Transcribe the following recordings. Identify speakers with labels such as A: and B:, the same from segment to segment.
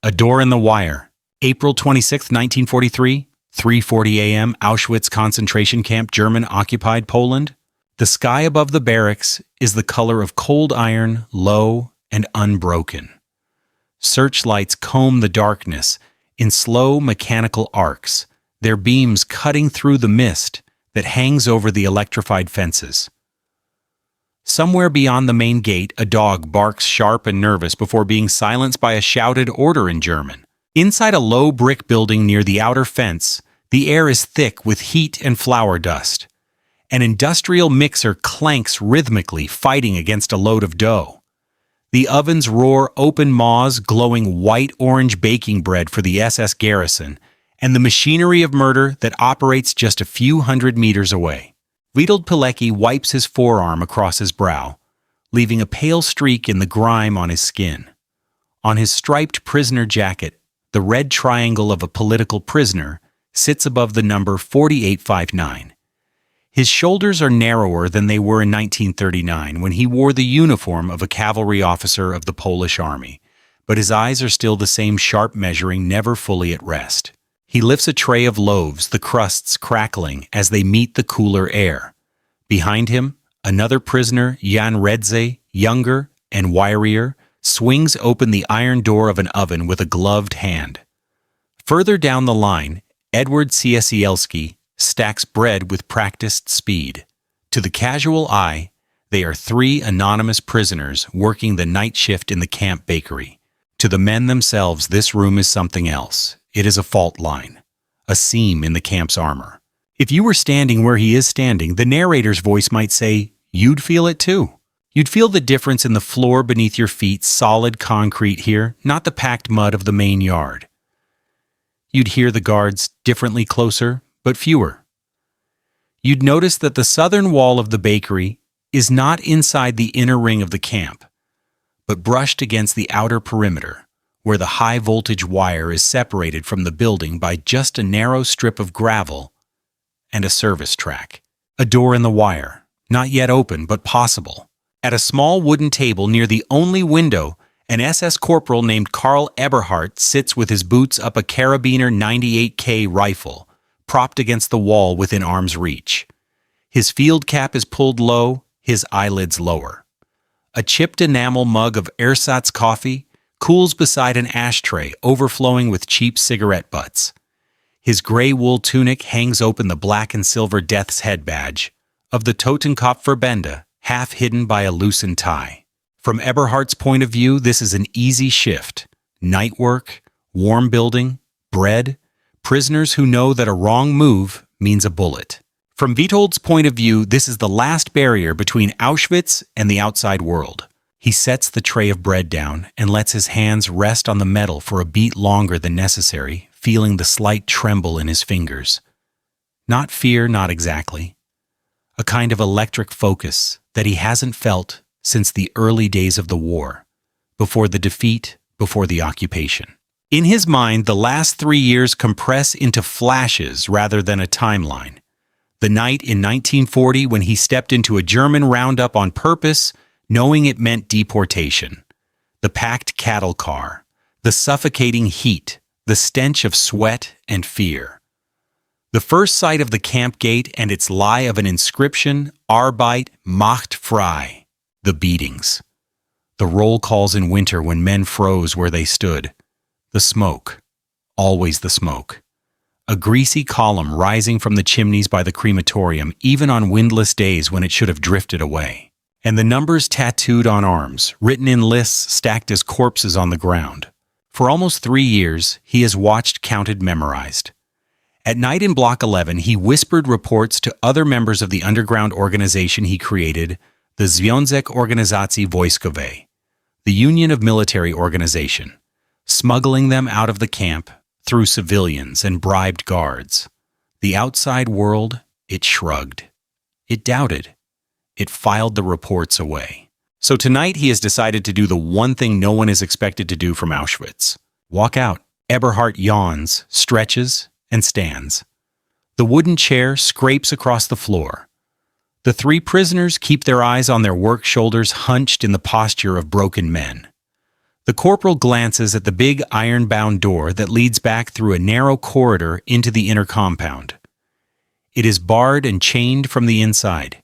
A: A Door in the Wire. April 26, 1943, 3:40 a.m., Auschwitz concentration camp, German-occupied Poland. The sky above the barracks is the color of cold iron, low and unbroken. Searchlights comb the darkness in slow mechanical arcs, their beams cutting through the mist that hangs over the electrified fences. Somewhere beyond the main gate, a dog barks sharp and nervous before being silenced by a shouted order in German. Inside a low brick building near the outer fence, the air is thick with heat and flour dust. An industrial mixer clanks rhythmically, fighting against a load of dough. The ovens roar open maws, glowing white-orange baking bread for the SS garrison, and the machinery of murder that operates just a few hundred meters away. Witold Pilecki wipes his forearm across his brow, leaving a pale streak in the grime on his skin. On his striped prisoner jacket, the red triangle of a political prisoner sits above the number 4859. His shoulders are narrower than they were in 1939 when he wore the uniform of a cavalry officer of the Polish army, but his eyes are still the same sharp measuring, never fully at rest. He lifts a tray of loaves, the crusts crackling as they meet the cooler air. Behind him, another prisoner, Jan Redze, younger and wirier, swings open the iron door of an oven with a gloved hand. Further down the line, Edward Ciesielski stacks bread with practiced speed. To the casual eye, they are three anonymous prisoners working the night shift in the camp bakery. To the men themselves, this room is something else. It is a fault line, a seam in the camp's armor. If you were standing where he is standing, the narrator's voice might say, you'd feel it too. You'd feel the difference in the floor beneath your feet, solid concrete here, not the packed mud of the main yard. You'd hear the guards differently closer, but fewer. You'd notice that the southern wall of the bakery is not inside the inner ring of the camp, but brushed against the outer perimeter, where the high-voltage wire is separated from the building by just a narrow strip of gravel and a service track. A door in the wire, not yet open but possible. At a small wooden table near the only window, an SS corporal named Karl Eberhardt sits with his boots up a Karabiner 98K rifle, propped against the wall within arm's reach. His field cap is pulled low, his eyelids lower. A chipped enamel mug of ersatz coffee cools beside an ashtray overflowing with cheap cigarette butts. His gray wool tunic hangs open the black and silver death's head badge of the Totenkopfverbände, half hidden by a loosened tie. From Eberhardt's point of view, this is an easy shift. Night work, warm building, bread, prisoners who know that a wrong move means a bullet. From Witold's point of view, this is the last barrier between Auschwitz and the outside world. He sets the tray of bread down and lets his hands rest on the metal for a beat longer than necessary, feeling the slight tremble in his fingers. Not fear, not exactly. A kind of electric focus that he hasn't felt since the early days of the war, before the defeat, before the occupation. In his mind, the last 3 years compress into flashes rather than a timeline. The night in 1940 when he stepped into a German roundup on purpose, knowing it meant deportation. The packed cattle car, the suffocating heat, the stench of sweat and fear. The first sight of the camp gate and its lie of an inscription, Arbeit macht frei. The beatings. The roll calls in winter when men froze where they stood. The smoke. Always the smoke. A greasy column rising from the chimneys by the crematorium, even on windless days when it should have drifted away. And the numbers tattooed on arms, written in lists stacked as corpses on the ground. For almost 3 years, he has watched, counted, memorized. At night in Block 11, he whispered reports to other members of the underground organization he created, the Związek Organizacji Wojskowej, the Union of Military Organization, smuggling them out of the camp through civilians and bribed guards. The outside world, it shrugged. It doubted. It filed the reports away. So tonight he has decided to do the one thing no one is expected to do from Auschwitz. Walk out. Eberhardt yawns, stretches, and stands. The wooden chair scrapes across the floor. The 3 prisoners keep their eyes on their work shoulders hunched in the posture of broken men. The corporal glances at the big iron-bound door that leads back through a narrow corridor into the inner compound. It is barred and chained from the inside.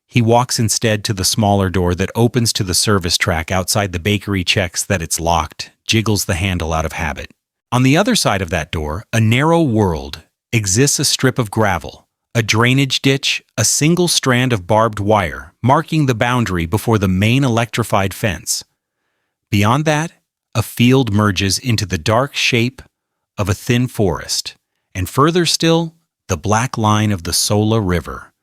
A: He walks instead to the smaller door that opens to the service track outside the bakery, checks that it's locked, jiggles the handle out of habit. On the other side of that door, a narrow world, exists a strip of gravel, a drainage ditch, a single strand of barbed wire, marking the boundary before the main electrified fence. Beyond that, a field merges into the dark shape of a thin forest, and further still, the black line of the Sola River.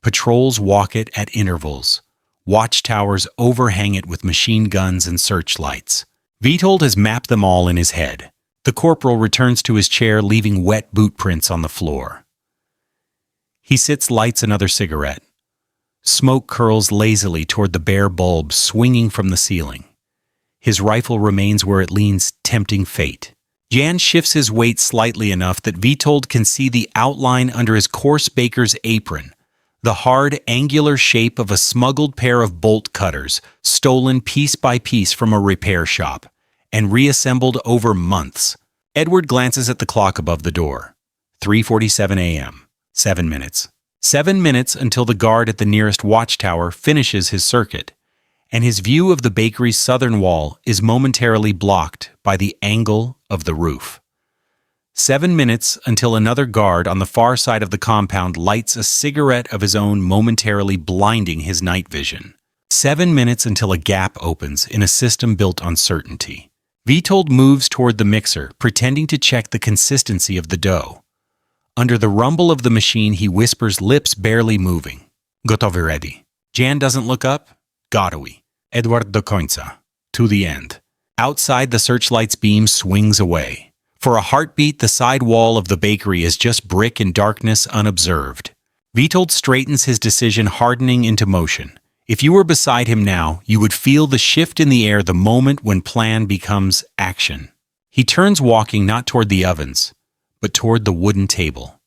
A: Patrols walk it at intervals. Watchtowers overhang it with machine guns and searchlights. Witold has mapped them all in his head. The corporal returns to his chair, leaving wet boot prints on the floor. He sits, lights another cigarette. Smoke curls lazily toward the bare bulb swinging from the ceiling. His rifle remains where it leans, tempting fate. Jan shifts his weight slightly enough that Witold can see the outline under his coarse baker's apron, the hard, angular shape of a smuggled pair of bolt cutters, stolen piece by piece from a repair shop, and reassembled over months. Edward glances at the clock above the door. 3:47 a.m. 7 minutes. 7 minutes until the guard at the nearest watchtower finishes his circuit, and his view of the bakery's southern wall is momentarily blocked by the angle of the roof. 7 minutes until another guard on the far side of the compound lights a cigarette of his own, momentarily blinding his night vision. 7 minutes until a gap opens in a system built on certainty. Witold moves toward the mixer, pretending to check the consistency of the dough. Under the rumble of the machine, he whispers, lips barely moving. Gotowy, ready. Jan doesn't look up. Gotowy. Edward do końca. To the end. Outside, the searchlight's beam swings away. For a heartbeat, the side wall of the bakery is just brick and darkness unobserved. Witold straightens his decision, hardening into motion. If you were beside him now, you would feel the shift in the air the moment when plan becomes action. He turns, walking not toward the ovens, but toward the wooden table.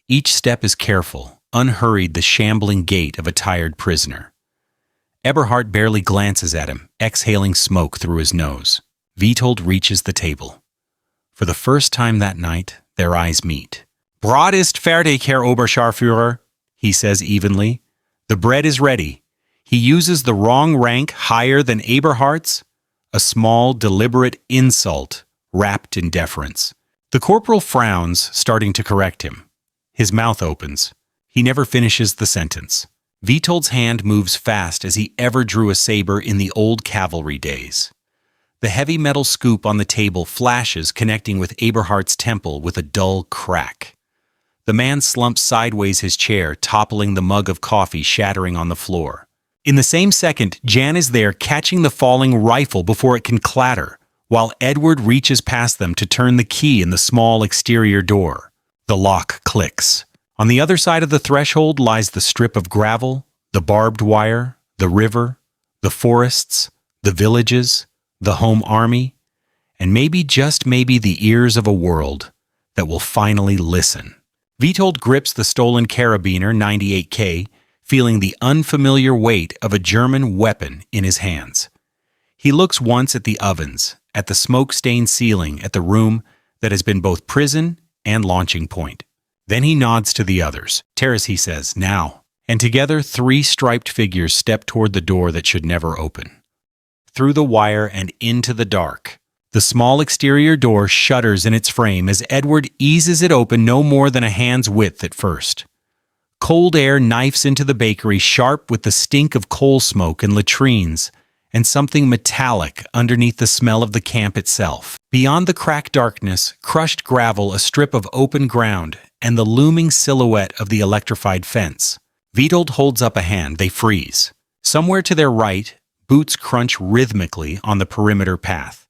A: Each step is careful, unhurried, the shambling gait of a tired prisoner. Eberhard barely glances at him, exhaling smoke through his nose. Witold reaches the table. For the first time that night, their eyes meet. Brot ist fertig, Herr Oberscharführer, he says evenly. The bread is ready. He uses the wrong rank higher than Eberhard's, a small, deliberate insult wrapped in deference. The corporal frowns, starting to correct him. His mouth opens. He never finishes the sentence. Witold's hand moves fast as he ever drew a saber in the old cavalry days. The heavy metal scoop on the table flashes, connecting with Eberhard's temple with a dull crack. The man slumps sideways, his chair toppling, the mug of coffee shattering on the floor. In the same second, Jan is there, catching the falling rifle before it can clatter, while Edward reaches past them to turn the key in the small exterior door. The lock clicks. On the other side of the threshold lies the strip of gravel, the barbed wire, the river, the forests, the villages, the home army, and maybe, just maybe, the ears of a world that will finally listen. Witold grips the stolen carabiner 98K, feeling the unfamiliar weight of a German weapon in his hands. He looks once at the ovens, at the smoke-stained ceiling, at the room that has been both prison and launching point. Then he nods to the others. Terrace, he says, now. And together, 3 striped figures step toward the door that should never open. Through the wire and into the dark. The small exterior door shudders in its frame as Edward eases it open, no more than a hand's width at first. Cold air knifes into the bakery, sharp with the stink of coal smoke and latrines, and something metallic underneath the smell of the camp itself. Beyond the cracked darkness, crushed gravel, a strip of open ground, and the looming silhouette of the electrified fence. Witold holds up a hand. They freeze. Somewhere to their right, boots crunch rhythmically on the perimeter path.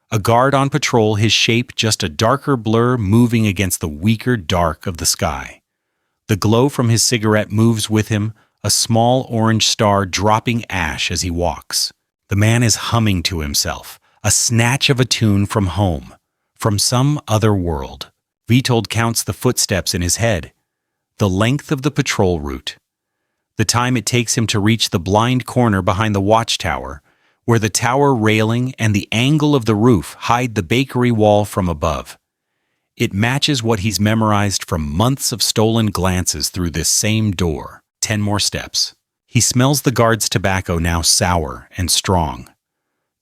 A: A guard on patrol, his shape just a darker blur moving against the weaker dark of the sky. The glow from his cigarette moves with him, a small orange star dropping ash as he walks. The man is humming to himself, a snatch of a tune from home, from some other world. Witold counts the footsteps in his head, the length of the patrol route, the time it takes him to reach the blind corner behind the watchtower, where the tower railing and the angle of the roof hide the bakery wall from above. It matches what he's memorized from months of stolen glances through this same door. 10 more steps. He smells the guard's tobacco, now sour and strong.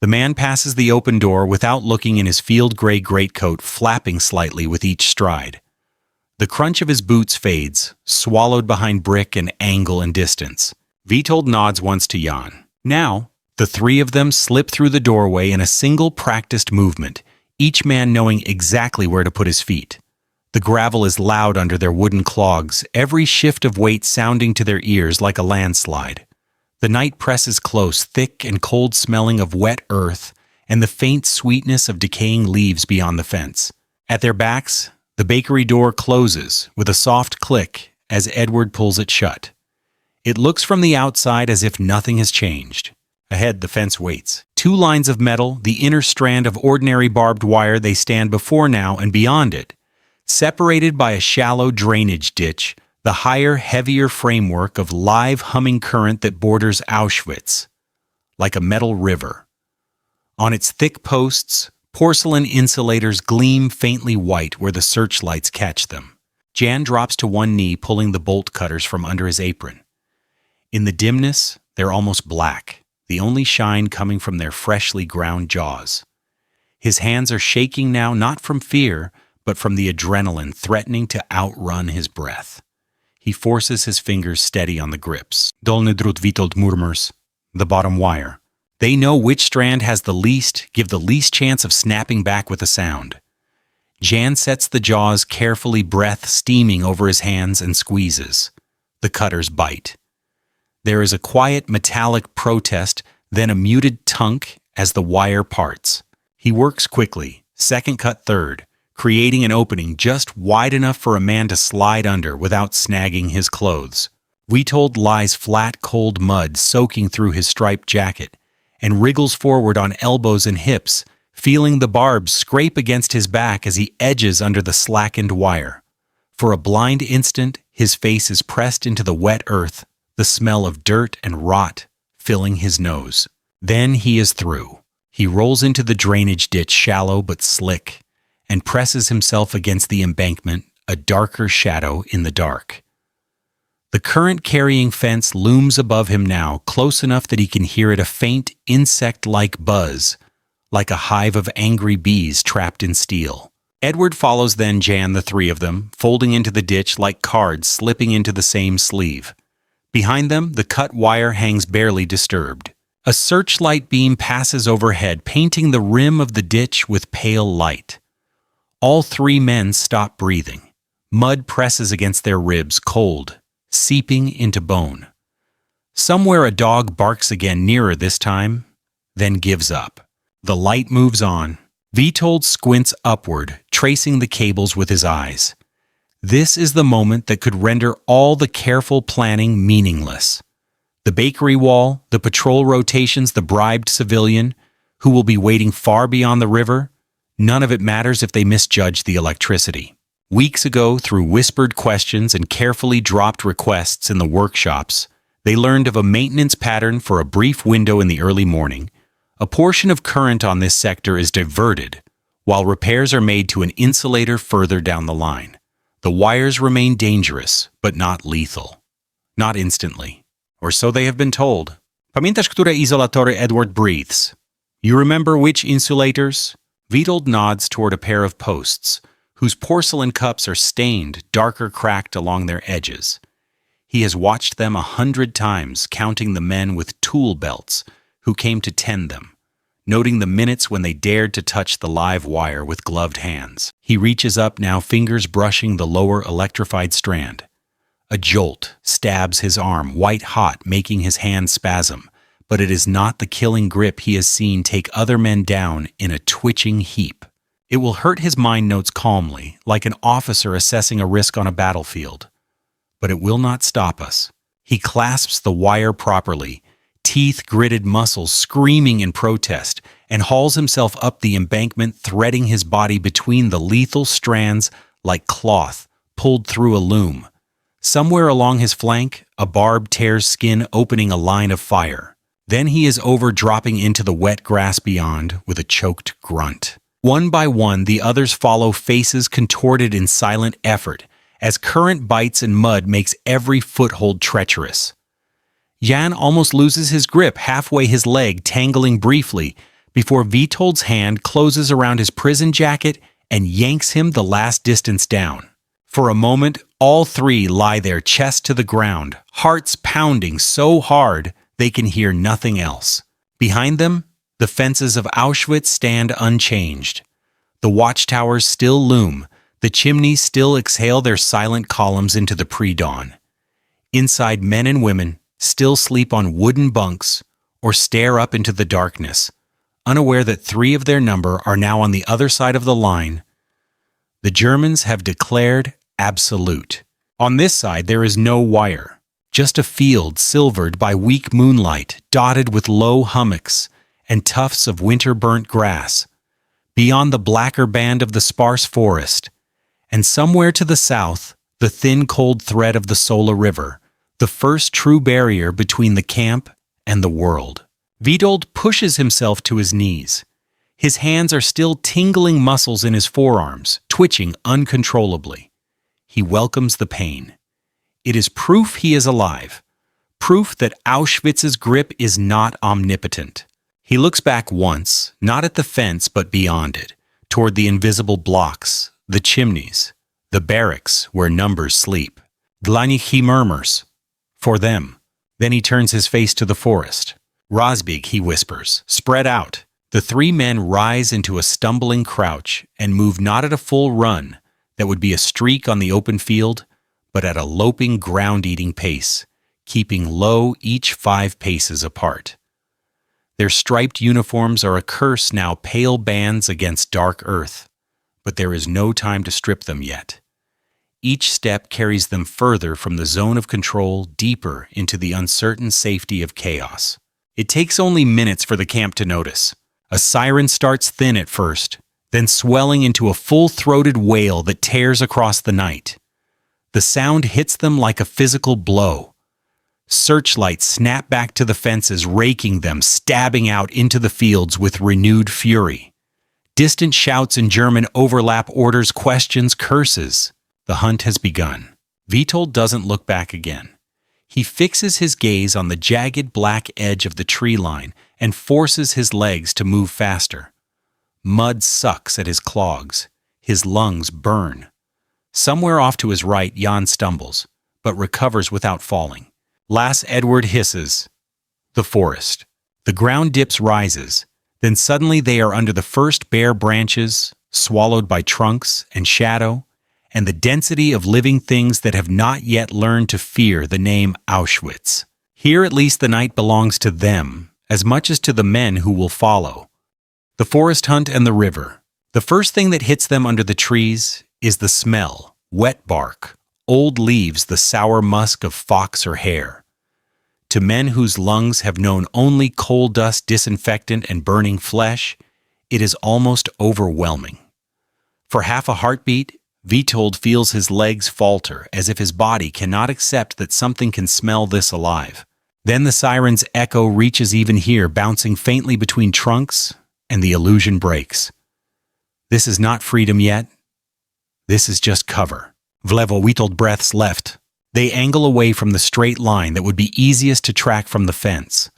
A: The man passes the open door without looking, in his field gray greatcoat flapping slightly with each stride. The crunch of his boots fades, swallowed behind brick and angle and distance. Witold nods once to Jan. Now, the three of them slip through the doorway in a single practiced movement, each man knowing exactly where to put his feet. The gravel is loud under their wooden clogs, every shift of weight sounding to their ears like a landslide. The night presses close, thick and cold, smelling of wet earth and the faint sweetness of decaying leaves beyond the fence. At their backs, the bakery door closes with a soft click as Edward pulls it shut. It looks from the outside as if nothing has changed. Ahead, the fence waits. 2 lines of metal, the inner strand of ordinary barbed wire they stand before now, and beyond it, separated by a shallow drainage ditch, the higher, heavier framework of live humming current that borders Auschwitz, like a metal river. On its thick posts, porcelain insulators gleam faintly white where the searchlights catch them. Jan drops to one knee, pulling the bolt cutters from under his apron. In the dimness, they're almost black, the only shine coming from their freshly ground jaws. His hands are shaking now, not from fear, but from the adrenaline threatening to outrun his breath. He forces his fingers steady on the grips. Dolny drut, Witold murmurs. The bottom wire. They know which strand has the least, give the least chance of snapping back with a sound. Jan sets the jaws carefully, breath steaming over his hands, and squeezes. The cutters bite. There is a quiet metallic protest, then a muted tunk as the wire parts. He works quickly, second cut third, creating an opening just wide enough for a man to slide under without snagging his clothes. Witold lies flat, cold mud soaking through his striped jacket and wriggles forward on elbows and hips, feeling the barbs scrape against his back as he edges under the slackened wire. For a blind instant, his face is pressed into the wet earth, the smell of dirt and rot filling his nose. Then he is through. He rolls into the drainage ditch, shallow but slick, and presses himself against the embankment, a darker shadow in the dark. The current-carrying fence looms above him now, close enough that he can hear it, a faint, insect-like buzz, like a hive of angry bees trapped in steel. Edward follows then Jan, the three of them, folding into the ditch like cards slipping into the same sleeve. Behind them, the cut wire hangs barely disturbed. A searchlight beam passes overhead, painting the rim of the ditch with pale light. All 3 men stop breathing. Mud presses against their ribs, cold, seeping into bone. Somewhere a dog barks again, nearer this time, then gives up. The light moves on. Witold squints upward, tracing the cables with his eyes. This is the moment that could render all the careful planning meaningless. The bakery wall, the patrol rotations, the bribed civilian, who will be waiting far beyond the river, none of it matters if they misjudge the electricity. Weeks ago, through whispered questions and carefully dropped requests in the workshops, they learned of a maintenance pattern for a brief window in the early morning. A portion of current on this sector is diverted, while repairs are made to an insulator further down the line. The wires remain dangerous, but not lethal. Not instantly. Or so they have been told. Pamiętasz, które izolatory Edward breathes? You remember which insulators? Witold nods toward a pair of posts, whose porcelain cups are stained, darker cracked along their edges. He has watched them 100 times, counting the men with tool belts who came to tend them, noting the minutes when they dared to touch the live wire with gloved hands. He reaches up now, fingers brushing the lower electrified strand. A jolt stabs his arm, white hot, making his hand spasm, but it is not the killing grip he has seen take other men down in a twitching heap. It will hurt, his mind notes calmly, like an officer assessing a risk on a battlefield. But it will not stop us. He clasps the wire properly, teeth-gritted muscles screaming in protest, and hauls himself up the embankment, threading his body between the lethal strands like cloth pulled through a loom. Somewhere along his flank, a barb tears skin, opening a line of fire. Then he is over, dropping into the wet grass beyond with a choked grunt. One by one, the others follow, faces contorted in silent effort, as current bites and mud makes every foothold treacherous. Jan almost loses his grip halfway, his leg tangling briefly, before Witold's hand closes around his prison jacket and yanks him the last distance down. For a moment, all three lie there, chest to the ground, hearts pounding so hard they can hear nothing else. Behind them, the fences of Auschwitz stand unchanged. The watchtowers still loom, the chimneys still exhale their silent columns into the pre-dawn. Inside, men and women still sleep on wooden bunks or stare up into the darkness, unaware that 3 of their number are now on the other side of the line. The Germans have declared absolute. On this side there is no wire, just a field silvered by weak moonlight, dotted with low hummocks and tufts of winter-burnt grass. Beyond, the blacker band of the sparse forest, and somewhere to the south, the thin cold thread of the Sola River, the first true barrier between the camp and the world. Witold pushes himself to his knees. His hands are still tingling, muscles in his forearms twitching uncontrollably. He welcomes the pain. It is proof he is alive, proof that Auschwitz's grip is not omnipotent. He looks back once, not at the fence but beyond it, toward the invisible blocks, the chimneys, the barracks where numbers sleep. Dla nich, he murmurs. For them. Then he turns his face to the forest. Rozbieg, he whispers. Spread out. The 3 men rise into a stumbling crouch and move not at a full run that would be a streak on the open field, but at a loping, ground-eating pace, keeping low, each 5 paces apart. Their striped uniforms are a curse now, pale bands against dark earth, but there is no time to strip them yet. Each step carries them further from the zone of control, deeper into the uncertain safety of chaos. It takes only minutes for the camp to notice. A siren starts thin at first, then swelling into a full-throated wail that tears across the night. The sound hits them like a physical blow. Searchlights snap back to the fences, raking them, stabbing out into the fields with renewed fury. Distant shouts in German overlap orders, questions, curses. The hunt has begun. Witold doesn't look back again. He fixes his gaze on the jagged black edge of the tree line and forces his legs to move faster. Mud sucks at his clogs. His lungs burn. Somewhere off to his right, Jan stumbles, but recovers without falling. Lass Edward hisses. The forest. The ground dips, rises. Then suddenly they are under the first bare branches, swallowed by trunks and shadow, and the density of living things that have not yet learned to fear the name Auschwitz. Here at least the night belongs to them, as much as to the men who will follow. The forest hunt and the river. The first thing that hits them under the trees is the smell, wet bark, old leaves, the sour musk of fox or hare. To men whose lungs have known only coal dust, disinfectant, and burning flesh, it is almost overwhelming. For half a heartbeat, Witold feels his legs falter, as if his body cannot accept that something can smell this alive. Then the siren's echo reaches even here, bouncing faintly between trunks, and the illusion breaks. This is not freedom yet. This is just cover. Vlevo, Witold breaths left. They angle away from the straight line that would be easiest to track from the fence.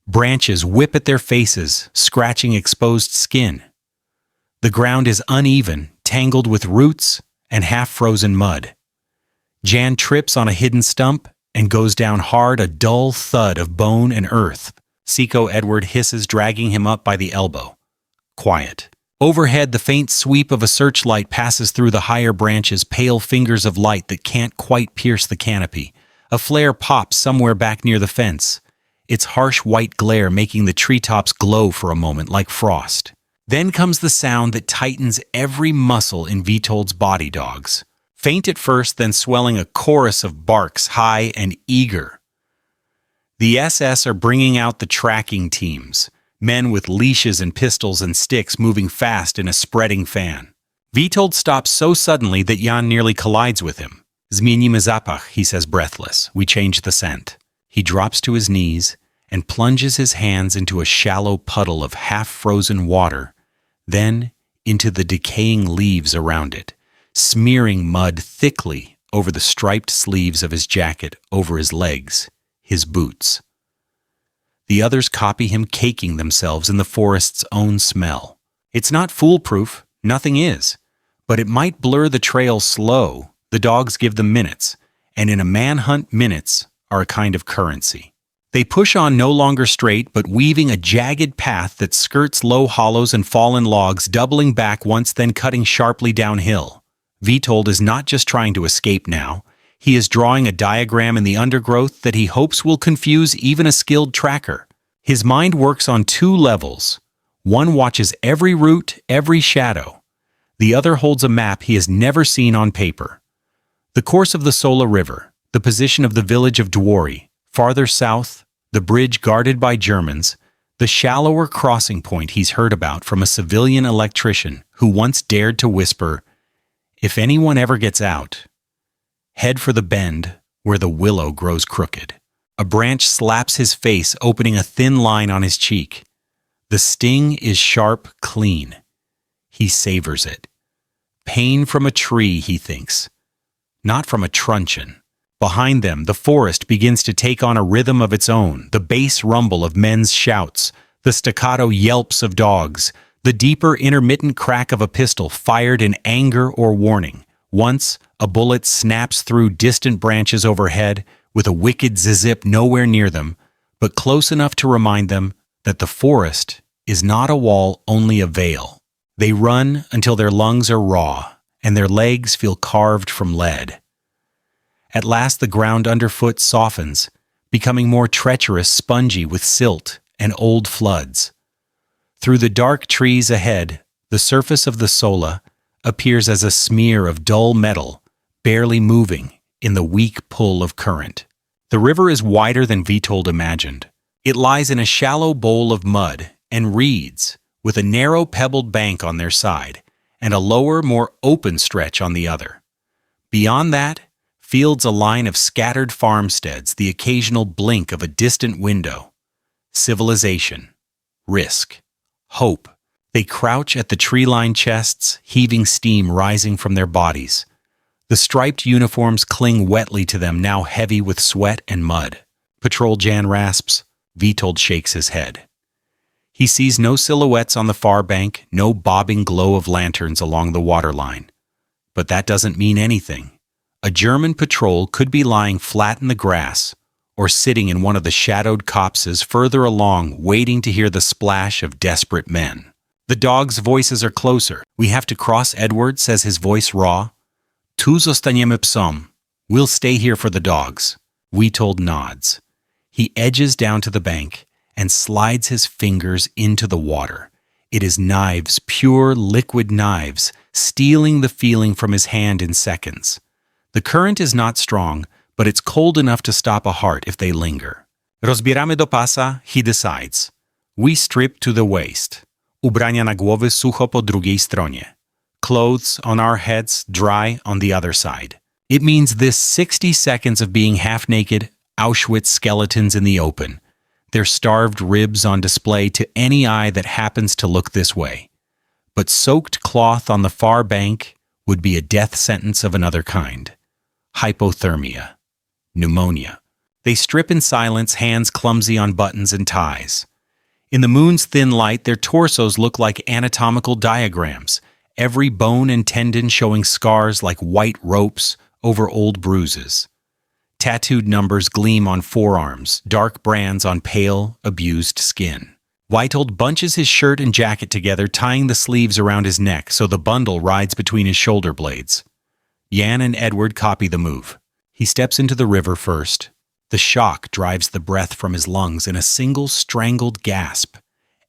A: Branches whip at their faces, scratching exposed skin. The ground is uneven, tangled with roots and half-frozen mud. Jan trips on a hidden stump and goes down hard, a dull thud of bone and earth. Seco Edward hisses, dragging him up by the elbow. Quiet. Overhead, the faint sweep of a searchlight passes through the higher branches, pale fingers of light that can't quite pierce the canopy. A flare pops somewhere back near the fence, its harsh white glare making the treetops glow for a moment like frost. Then comes the sound that tightens every muscle in Witold's body, dogs. Faint at first, then swelling a chorus of barks, high and eager. The SS are bringing out the tracking teams, men with leashes and pistols and sticks moving fast in a spreading fan. Witold stops so suddenly that Jan nearly collides with him. Zmienimy zapach, he says breathless. We change the scent. He drops to his knees and plunges his hands into a shallow puddle of half-frozen water, then into the decaying leaves around it, smearing mud thickly over the striped sleeves of his jacket, over his legs, his boots. The others copy him, caking themselves in the forest's own smell. It's not foolproof, nothing is, but it might blur the trail slow. The dogs give them minutes, and in a manhunt, minutes are a kind of currency. They push on no longer straight, but weaving a jagged path that skirts low hollows and fallen logs, doubling back once, then cutting sharply downhill. Witold is not just trying to escape now. He is drawing a diagram in the undergrowth that he hopes will confuse even a skilled tracker. His mind works on two levels. One watches every route, every shadow. The other holds a map he has never seen on paper. The course of the Sola River, the position of the village of WWII, farther south, the bridge guarded by Germans, the shallower crossing point he's heard about from a civilian electrician who once dared to whisper, "If anyone ever gets out, head for the bend where the willow grows crooked." A branch slaps his face, opening a thin line on his cheek. The sting is sharp, clean. He savors it. Pain from a tree, he thinks, not from a truncheon. Behind them, the forest begins to take on a rhythm of its own, the bass rumble of men's shouts, the staccato yelps of dogs, the deeper intermittent crack of a pistol fired in anger or warning. Once, a bullet snaps through distant branches overhead with a wicked zizip nowhere near them, but close enough to remind them that the forest is not a wall, only a veil. They run until their lungs are raw and their legs feel carved from lead. At last the ground underfoot softens, becoming more treacherous, spongy with silt and old floods. Through the dark trees ahead, the surface of the Sola appears as a smear of dull metal, barely moving in the weak pull of current. The river is wider than Witold imagined. It lies in a shallow bowl of mud and reeds, with a narrow pebbled bank on their side and a lower, more open stretch on the other. Beyond that, fields a line of scattered farmsteads, the occasional blink of a distant window. Civilization, risk, hope. They crouch at the tree-lined chests, heaving steam rising from their bodies. The striped uniforms cling wetly to them, now heavy with sweat and mud. Patrol Jan rasps. Witold shakes his head. He sees no silhouettes on the far bank, no bobbing glow of lanterns along the waterline. But that doesn't mean anything. A German patrol could be lying flat in the grass or sitting in one of the shadowed copses further along, waiting to hear the splash of desperate men. The dogs' voices are closer. "We have to cross, Edward," says his voice raw. "Tu zostaniemy psom." "We'll stay here for the dogs." Witold nods. He edges down to the bank and slides his fingers into the water. It is knives, pure liquid knives, stealing the feeling from his hand in seconds. The current is not strong, but it's cold enough to stop a heart if they linger. "Rozbieramy do pasa," he decides. "We strip to the waist. Ubrania na głowy sucho po drugiej stronie. Clothes on our heads, dry on the other side." It means this 60 seconds of being half-naked, Auschwitz skeletons in the open, their starved ribs on display to any eye that happens to look this way. But soaked cloth on the far bank would be a death sentence of another kind. Hypothermia. Pneumonia. They strip in silence, hands clumsy on buttons and ties. In the moon's thin light, their torsos look like anatomical diagrams, every bone and tendon showing scars like white ropes over old bruises. Tattooed numbers gleam on forearms, dark brands on pale, abused skin. Witold bunches his shirt and jacket together, tying the sleeves around his neck so the bundle rides between his shoulder blades. Jan and Edward copy the move. He steps into the river first. The shock drives the breath from his lungs in a single strangled gasp.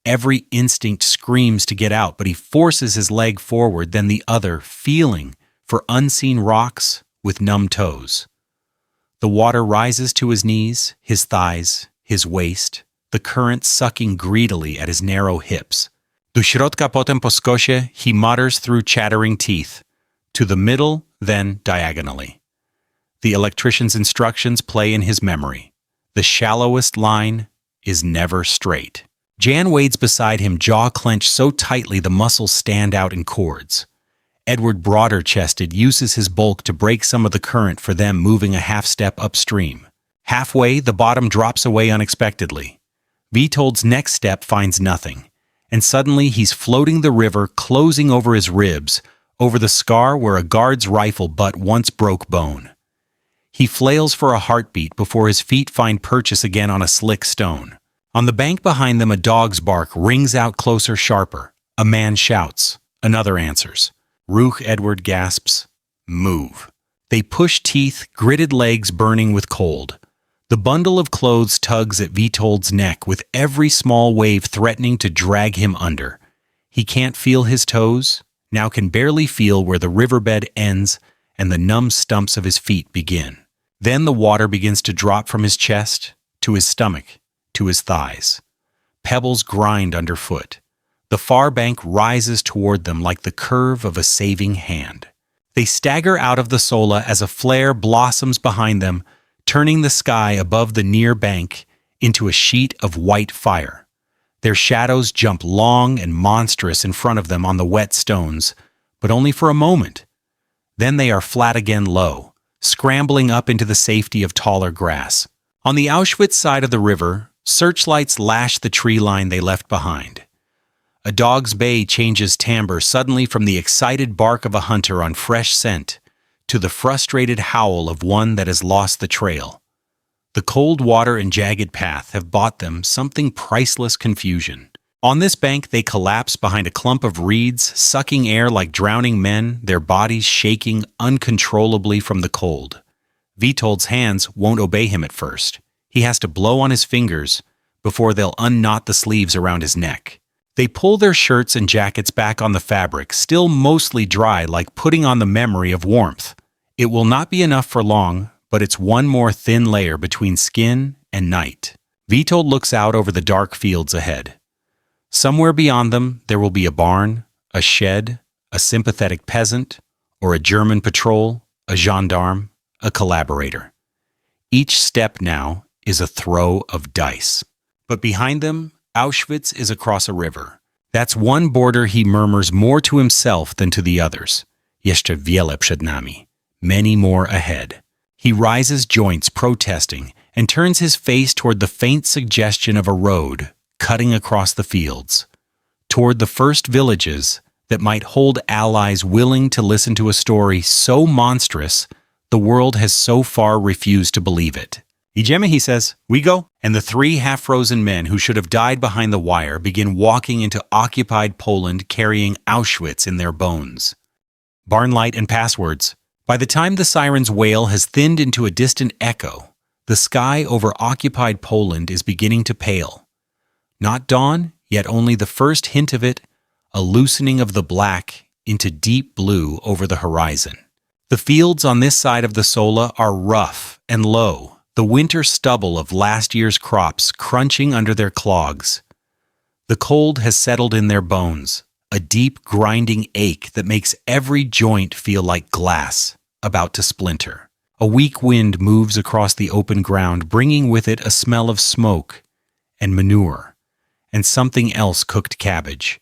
A: Every instinct screams to get out, but he forces his leg forward, then the other, feeling for unseen rocks with numb toes. The water rises to his knees, his thighs, his waist, the current sucking greedily at his narrow hips. "Do środka, potem po skosie," he mutters through chattering teeth. "To the middle, then diagonally." The electrician's instructions play in his memory. The shallowest line, is never straight. Jan wades beside him, jaw clenched so tightly the muscles stand out in cords. Edward, broader-chested, uses his bulk to break some of the current for them, moving a half-step upstream. Halfway, the bottom drops away unexpectedly. Witold's next step finds nothing, and suddenly he's floating the river, closing over his ribs, over the scar where a guard's rifle butt once broke bone. He flails for a heartbeat before his feet find purchase again on a slick stone. On the bank behind them, a dog's bark rings out closer, sharper. A man shouts. Another answers. Ruch, Edward gasps. Move. They push teeth, gritted legs burning with cold. The bundle of clothes tugs at Witold's neck, with every small wave threatening to drag him under. He can't feel his toes, now can barely feel where the riverbed ends and the numb stumps of his feet begin. Then the water begins to drop from his chest, to his stomach, to his thighs. Pebbles grind underfoot. The far bank rises toward them like the curve of a saving hand. They stagger out of the Sola as a flare blossoms behind them, turning the sky above the near bank into a sheet of white fire. Their shadows jump long and monstrous in front of them on the wet stones, but only for a moment. Then they are flat again, low, scrambling up into the safety of taller grass. On the Auschwitz side of the river, searchlights lash the tree line they left behind. A dog's bay changes timbre suddenly from the excited bark of a hunter on fresh scent to the frustrated howl of one that has lost the trail. The cold water and jagged path have bought them something priceless: confusion. On this bank, they collapse behind a clump of reeds, sucking air like drowning men, their bodies shaking uncontrollably from the cold. Witold's hands won't obey him at first. He has to blow on his fingers before they'll unknot the sleeves around his neck. They pull their shirts and jackets back on the fabric, still mostly dry, like putting on the memory of warmth. It will not be enough for long, but it's one more thin layer between skin and night. Witold looks out over the dark fields ahead. Somewhere beyond them, there will be a barn, a shed, a sympathetic peasant, or a German patrol, a gendarme, a collaborator. Each step now is a throw of dice. But behind them, Auschwitz is across a river. That's one border he murmurs more to himself than to the others. Jeszcze wiele przed nami. Many more ahead. He rises joints, protesting, and turns his face toward the faint suggestion of a road cutting across the fields, toward the first villages that might hold allies willing to listen to a story so monstrous the world has so far refused to believe it. Idziemy, he says. We go. And the three half-frozen men who should have died behind the wire begin walking into occupied Poland, carrying Auschwitz in their bones. Barn light and passwords. By the time the siren's wail has thinned into a distant echo, the sky over occupied Poland is beginning to pale. Not dawn, yet only the first hint of it, a loosening of the black into deep blue over the horizon. The fields on this side of the Sola are rough and low, the winter stubble of last year's crops crunching under their clogs. The cold has settled in their bones, a deep grinding ache that makes every joint feel like glass, about to splinter. A weak wind moves across the open ground, bringing with it a smell of smoke and manure, and something else: cooked cabbage.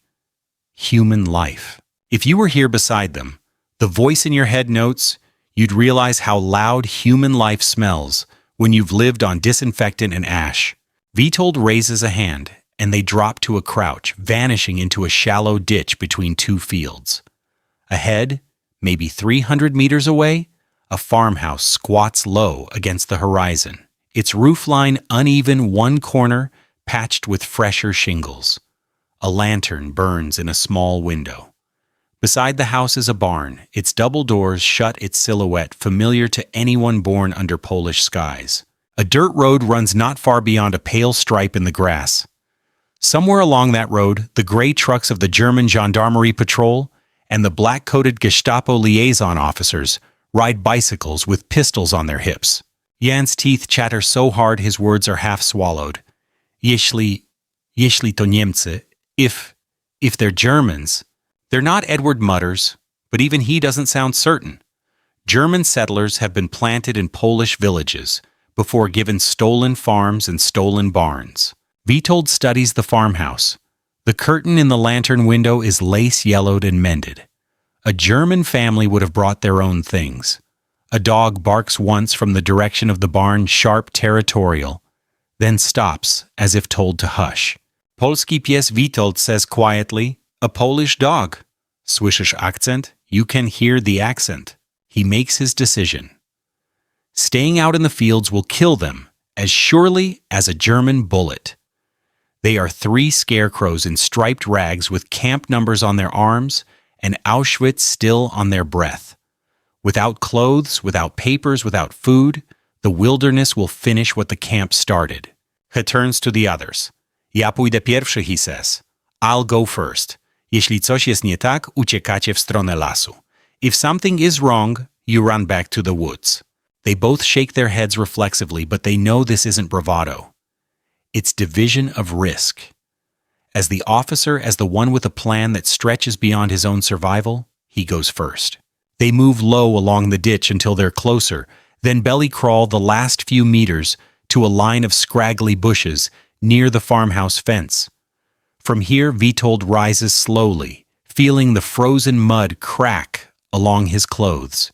A: Human life. If you were here beside them, the voice in your head notes, you'd realize how loud human life smells when you've lived on disinfectant and ash. Witold raises a hand, and they drop to a crouch, vanishing into a shallow ditch between two fields. Ahead, maybe 300 meters away, a farmhouse squats low against the horizon, its roofline uneven, one corner patched with fresher shingles. A lantern burns in a small window. Beside the house is a barn, its double doors shut, its silhouette familiar to anyone born under Polish skies. A dirt road runs not far beyond a pale stripe in the grass. Somewhere along that road, the gray trucks of the German gendarmerie patrol and the black-coated Gestapo liaison officers ride bicycles with pistols on their hips. Jan's teeth chatter so hard his words are half swallowed. Jeśli to Niemcy, if they're Germans. They're not, Edward mutters, but even he doesn't sound certain. German settlers have been planted in Polish villages before given stolen farms and stolen barns. Witold studies the farmhouse. The curtain in the lantern window is lace-yellowed and mended. A German family would have brought their own things. A dog barks once from the direction of the barn, sharp, territorial, then stops as if told to hush. Polski pies Witold says quietly, "A Polish dog. Słyszysz akcent? You can hear the accent." He makes his decision. Staying out in the fields will kill them as surely as a German bullet. They are 3 scarecrows in striped rags with camp numbers on their arms and Auschwitz still on their breath. Without clothes, without papers, without food, the wilderness will finish what the camp started. He turns to the others. "Ja pójdę pierwszy," he says. "I'll go first. Jeśli coś jest nie tak, uciekacie w stronę lasu. If something is wrong, you run back to the woods." They both shake their heads reflexively, but they know this isn't bravado. It's division of risk. As the officer, as the one with a plan that stretches beyond his own survival, he goes first. They move low along the ditch until they're closer, then belly crawl the last few meters to a line of scraggly bushes near the farmhouse fence. From here, Witold rises slowly, feeling the frozen mud crack along his clothes.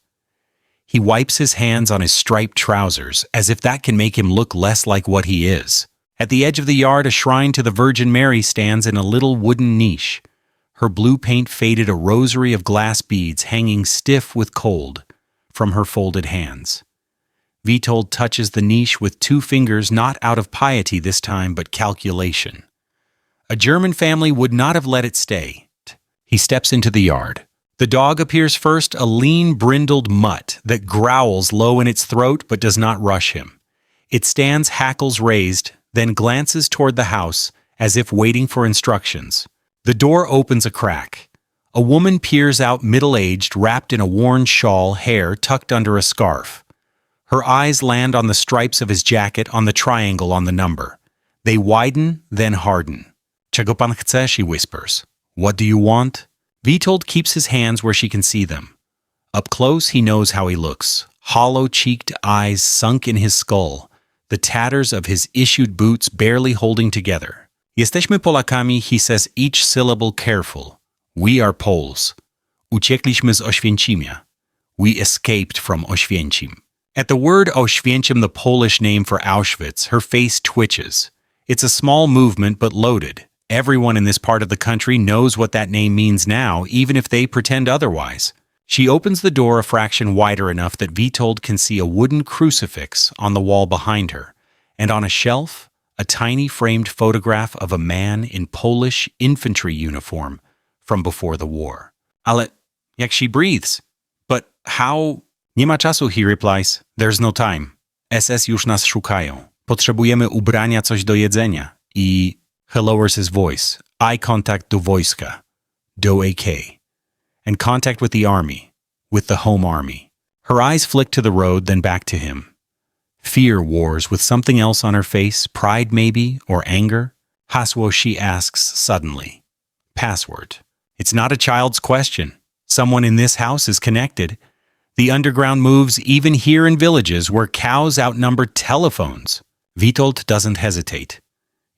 A: He wipes his hands on his striped trousers, as if that can make him look less like what he is. At the edge of the yard, a shrine to the Virgin Mary stands in a little wooden niche. Her blue paint faded, a rosary of glass beads hanging stiff with cold from her folded hands. Witold touches the niche with 2 fingers, not out of piety this time, but calculation. A German family would not have let it stay. He steps into the yard. The dog appears first, a lean, brindled mutt that growls low in its throat but does not rush him. It stands, hackles raised, then glances toward the house as if waiting for instructions. The door opens a crack. A woman peers out, middle-aged, wrapped in a worn shawl, hair tucked under a scarf. Her eyes land on the stripes of his jacket, on the triangle on the number. They widen, then harden. "Czego pan chce?" she whispers. "What do you want?" Witold keeps his hands where she can see them. Up close, he knows how he looks. Hollow-cheeked eyes sunk in his skull, the tatters of his issued boots barely holding together. "Jesteśmy Polakami," he says, each syllable careful. "We are Poles. Uciekliśmy z Oświęcimia. We escaped from Oświęcim." At the word Oświęcim, the Polish name for Auschwitz, her face twitches. It's a small movement, but loaded. Everyone in this part of the country knows what that name means now, even if they pretend otherwise. She opens the door a fraction wider enough that Witold can see a wooden crucifix on the wall behind her, and on a shelf, a tiny framed photograph of a man in Polish infantry uniform from before the war. "Ale jak she breathes. But how?" "Nie ma czasu," he replies. "There's no time. SS już nas szukają. Potrzebujemy ubrania, coś do jedzenia. I..." He lowers his voice. "Eye contact do wojska. Do AK. And contact with the army. With the home army." Her eyes flick to the road, then back to him. Fear wars with something else on her face, pride maybe, or anger. "Hasło," she asks suddenly. "Password." It's not a child's question. Someone in this house is connected. The underground moves even here in villages where cows outnumber telephones. Witold doesn't hesitate.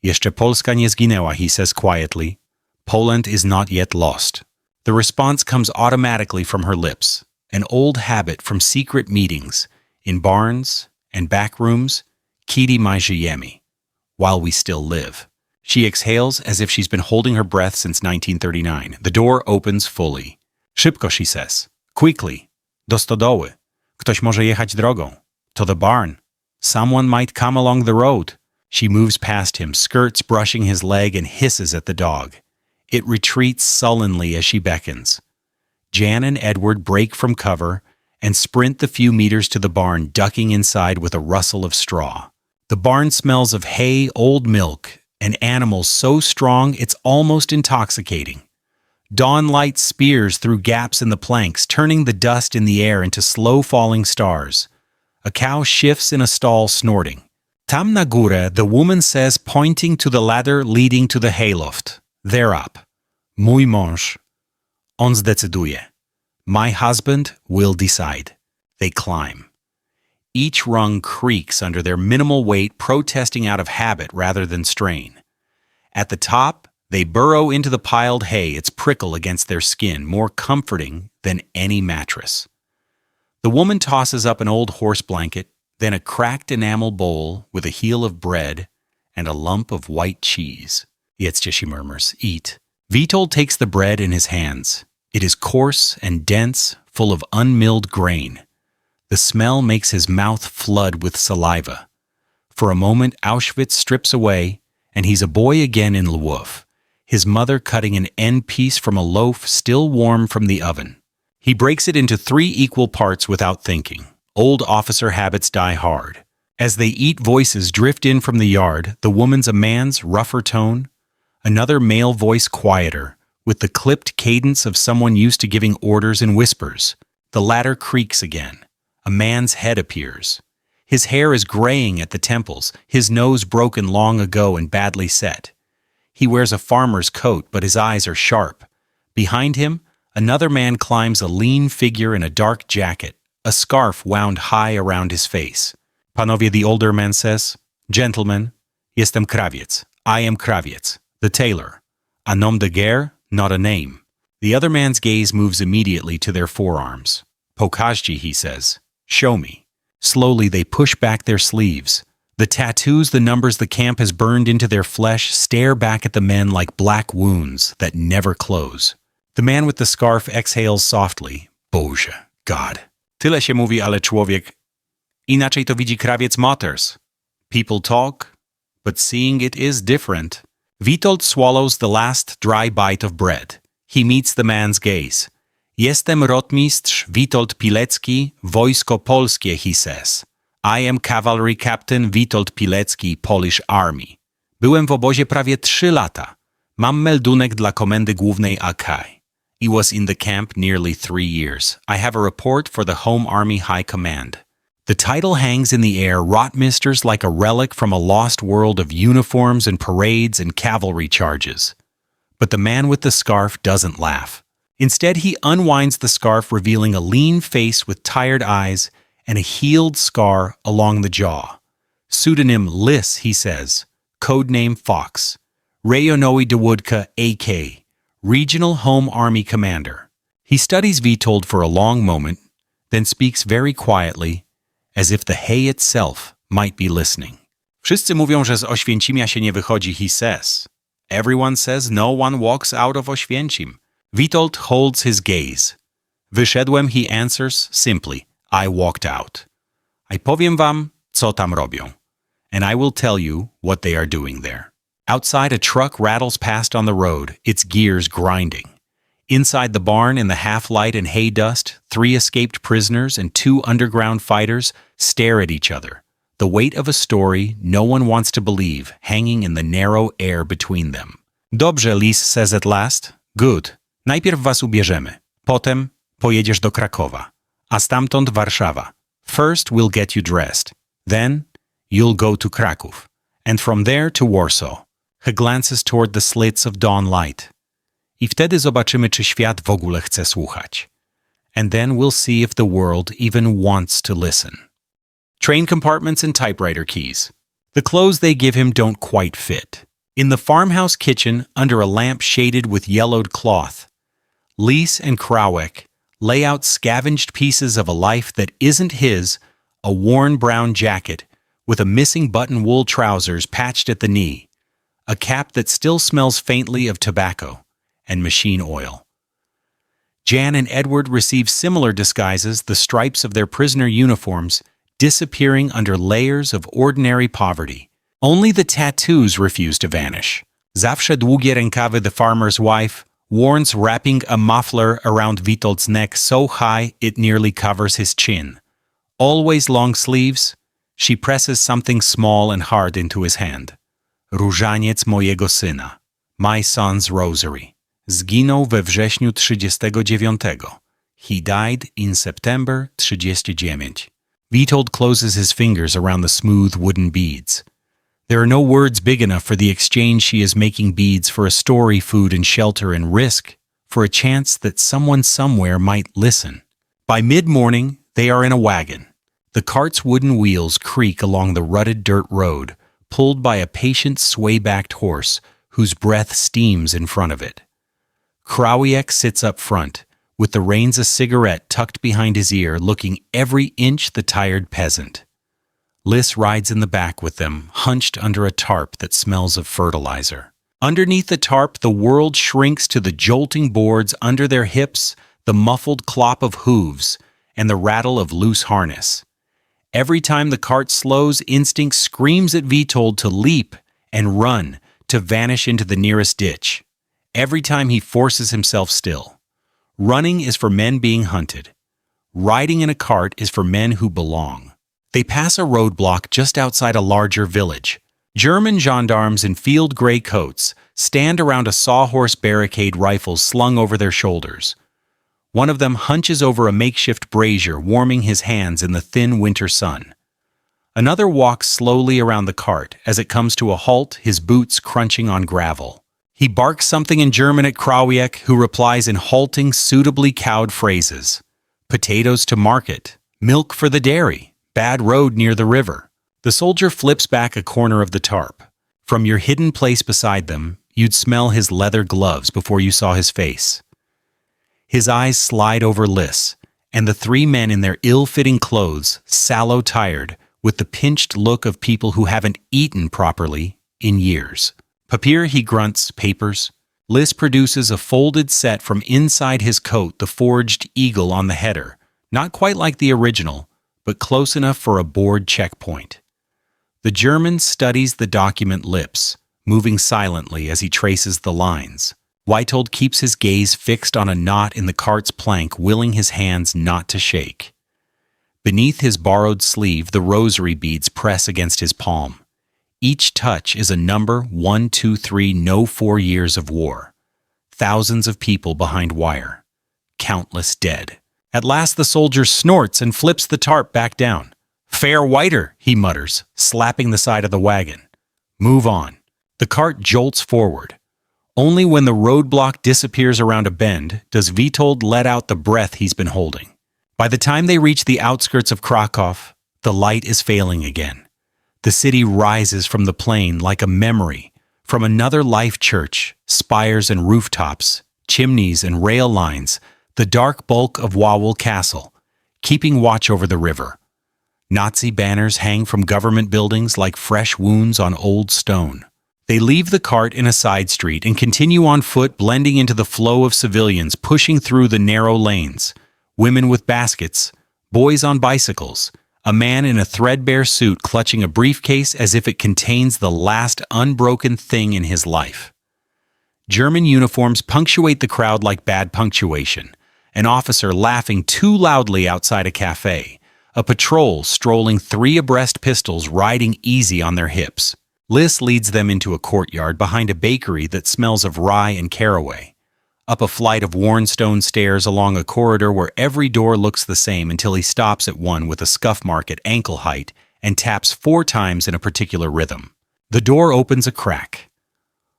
A: "Jeszcze Polska nie zginęła," he says quietly. "Poland is not yet lost." The response comes automatically from her lips, an old habit from secret meetings, in barns and back rooms, "Kiedy my żyjemy," while we still live. She exhales as if she's been holding her breath since 1939. The door opens fully. "Szybko," she says. "Quickly. Do stodoły. Ktoś może jechać drogą. To the barn. Someone might come along the road." She moves past him, skirts brushing his leg, and hisses at the dog. It retreats sullenly as she beckons. Jan and Edward break from cover and sprint the few meters to the barn, ducking inside with a rustle of straw. The barn smells of hay, old milk, and animals so strong it's almost intoxicating. Dawn light spears through gaps in the planks, turning the dust in the air into slow-falling stars. A cow shifts in a stall, snorting. "Tam na górę," the woman says, pointing to the ladder leading to the hayloft. "They're up. Mój mąż. On zdecyduje. My husband will decide." They climb. Each rung creaks under their minimal weight, protesting out of habit rather than strain. At the top, they burrow into the piled hay, its prickle against their skin, more comforting than any mattress. The woman tosses up an old horse blanket, then a cracked enamel bowl with a heel of bread and a lump of white cheese. Jedzcie, she murmurs. Eat. Witold takes the bread in his hands. It is coarse and dense, full of unmilled grain. The smell makes his mouth flood with saliva. For a moment, Auschwitz strips away, and he's a boy again in Lwów, his mother cutting an end piece from a loaf still warm from the oven. He breaks it into 3 equal parts without thinking. Old officer habits die hard. As they eat, voices drift in from the yard, the woman's a man's rougher tone, another male voice quieter, with the clipped cadence of someone used to giving orders in whispers. The latter creaks again. A man's head appears. His hair is graying at the temples, his nose broken long ago and badly set. He wears a farmer's coat, but his eyes are sharp. Behind him, another man climbs a lean figure in a dark jacket, a scarf wound high around his face. Panowie, the older man says, Gentlemen, jestem krawiec. I am krawiec, the tailor. A nom de guerre, not a name. The other man's gaze moves immediately to their forearms. Pokażcie, he says. Show me. Slowly they push back their sleeves. The tattoos, the numbers the camp has burned into their flesh, stare back at the men like black wounds that never close. The man with the scarf exhales softly. Boże, God. Tyle się mówi, ale człowiek... Inaczej to widzi krawiec motors. People talk, but seeing it is different. Witold swallows the last dry bite of bread. He meets the man's gaze. Jestem rotmistrz Witold Pilecki, Wojsko Polskie, he says. I am cavalry captain Witold Pilecki, Polish Army. Byłem w obozie prawie 3 lata. Mam meldunek dla Komendy Głównej AK. He was in the camp nearly 3 years. I have a report for the Home Army High Command. The title hangs in the air, Rotmisters, like a relic from a lost world of uniforms and parades and cavalry charges. But the man with the scarf doesn't laugh. Instead, he unwinds the scarf, revealing a lean face with tired eyes and a healed scar along the jaw. Pseudonym Lis, he says. Codename Fox. Rejonowy Dowódca AK. Regional Home Army Commander. He studies Witold for a long moment, then speaks very quietly, as if the hay itself might be listening. Wszyscy mówią, że z Oświęcimia się nie wychodzi, he says. Everyone says no one walks out of Oświęcim. Witold holds his gaze. Wyszedłem, he answers simply. I walked out. I powiem wam, co tam robią. And I will tell you what they are doing there. Outside, a truck rattles past on the road, its gears grinding. Inside the barn, in the half-light and hay dust, 3 escaped prisoners and 2 underground fighters stare at each other, the weight of a story no one wants to believe hanging in the narrow air between them. Dobrze, Lis says at last. Good. Najpierw was ubierzemy. Potem pojedziesz do Krakowa. A stamtąd Warszawa. First we'll get you dressed. Then you'll go to Kraków. And from there to Warsaw. He glances toward the slits of dawn light. I wtedy zobaczymy, czy świat w ogóle chce słuchać. And then we'll see if the world even wants to listen. Train compartments and typewriter keys. The clothes they give him don't quite fit. In the farmhouse kitchen, under a lamp shaded with yellowed cloth, Lis and Krawek lay out scavenged pieces of a life that isn't his, a worn brown jacket with a missing button wool trousers patched at the knee, a cap that still smells faintly of tobacco and machine oil. Jan and Edward receive similar disguises, the stripes of their prisoner uniforms disappearing under layers of ordinary poverty. Only the tattoos refuse to vanish. Zawsze długie rękawy, the farmer's wife, warns, wrapping a muffler around Witold's neck so high it nearly covers his chin. Always long sleeves, she presses something small and hard into his hand. Różaniec mojego syna. My son's rosary. Zginął we wrześniu 39. He died in September 39. Witold closes his fingers around the smooth wooden beads. There are no words big enough for the exchange she is making, beads for a story, food and shelter, and risk for a chance that someone somewhere might listen. By mid-morning, they are in a wagon. The cart's wooden wheels creak along the rutted dirt road, pulled by a patient sway-backed horse whose breath steams in front of it. Krawiec sits up front, with the reins a cigarette tucked behind his ear, looking every inch the tired peasant. Lys rides in the back with them, hunched under a tarp that smells of fertilizer. Underneath the tarp, the world shrinks to the jolting boards under their hips, the muffled clop of hooves, and the rattle of loose harness. Every time the cart slows, instinct screams at Witold to leap and run, to vanish into the nearest ditch. Every time he forces himself still. Running is for men being hunted. Riding in a cart is for men who belong. They pass a roadblock just outside a larger village. German gendarmes in field gray coats stand around a sawhorse barricade, rifles slung over their shoulders. One of them hunches over a makeshift brazier, warming his hands in the thin winter sun. Another walks slowly around the cart as it comes to a halt, his boots crunching on gravel. He barks something in German at Krawiec, who replies in halting, suitably cowed phrases. Potatoes to market, milk for the dairy, bad road near the river. The soldier flips back a corner of the tarp. From your hidden place beside them, you'd smell his leather gloves before you saw his face. His eyes slide over Lys, and the three men in their ill-fitting clothes, sallow tired, with the pinched look of people who haven't eaten properly in years. Papier, he grunts, papers. Lys produces a folded set from inside his coat, the forged eagle on the header, not quite like the original, but close enough for a board checkpoint. The German studies the document lips, moving silently as he traces the lines. Witold keeps his gaze fixed on a knot in the cart's plank, willing his hands not to shake. Beneath his borrowed sleeve, the rosary beads press against his palm. Each touch is a number, 1, 2, 3, no 4 years of war. Thousands of people behind wire. Countless dead. At last the soldier snorts and flips the tarp back down. "Fair whiter," he mutters, slapping the side of the wagon. "Move on." The cart jolts forward. Only when the roadblock disappears around a bend does Witold let out the breath he's been holding. By the time they reach the outskirts of Krakow, the light is failing again. The city rises from the plain like a memory, from another life church, spires and rooftops, chimneys and rail lines, the dark bulk of Wawel Castle, keeping watch over the river. Nazi banners hang from government buildings like fresh wounds on old stone. They leave the cart in a side street and continue on foot, blending into the flow of civilians pushing through the narrow lanes. Women with baskets, boys on bicycles, a man in a threadbare suit clutching a briefcase as if it contains the last unbroken thing in his life. German uniforms punctuate the crowd like bad punctuation. An officer laughing too loudly outside a cafe. A patrol strolling 3 abreast, pistols riding easy on their hips. Lys leads them into a courtyard behind a bakery that smells of rye and caraway. Up a flight of worn stone stairs along a corridor where every door looks the same until he stops at one with a scuff mark at ankle height and taps 4 times in a particular rhythm. The door opens a crack.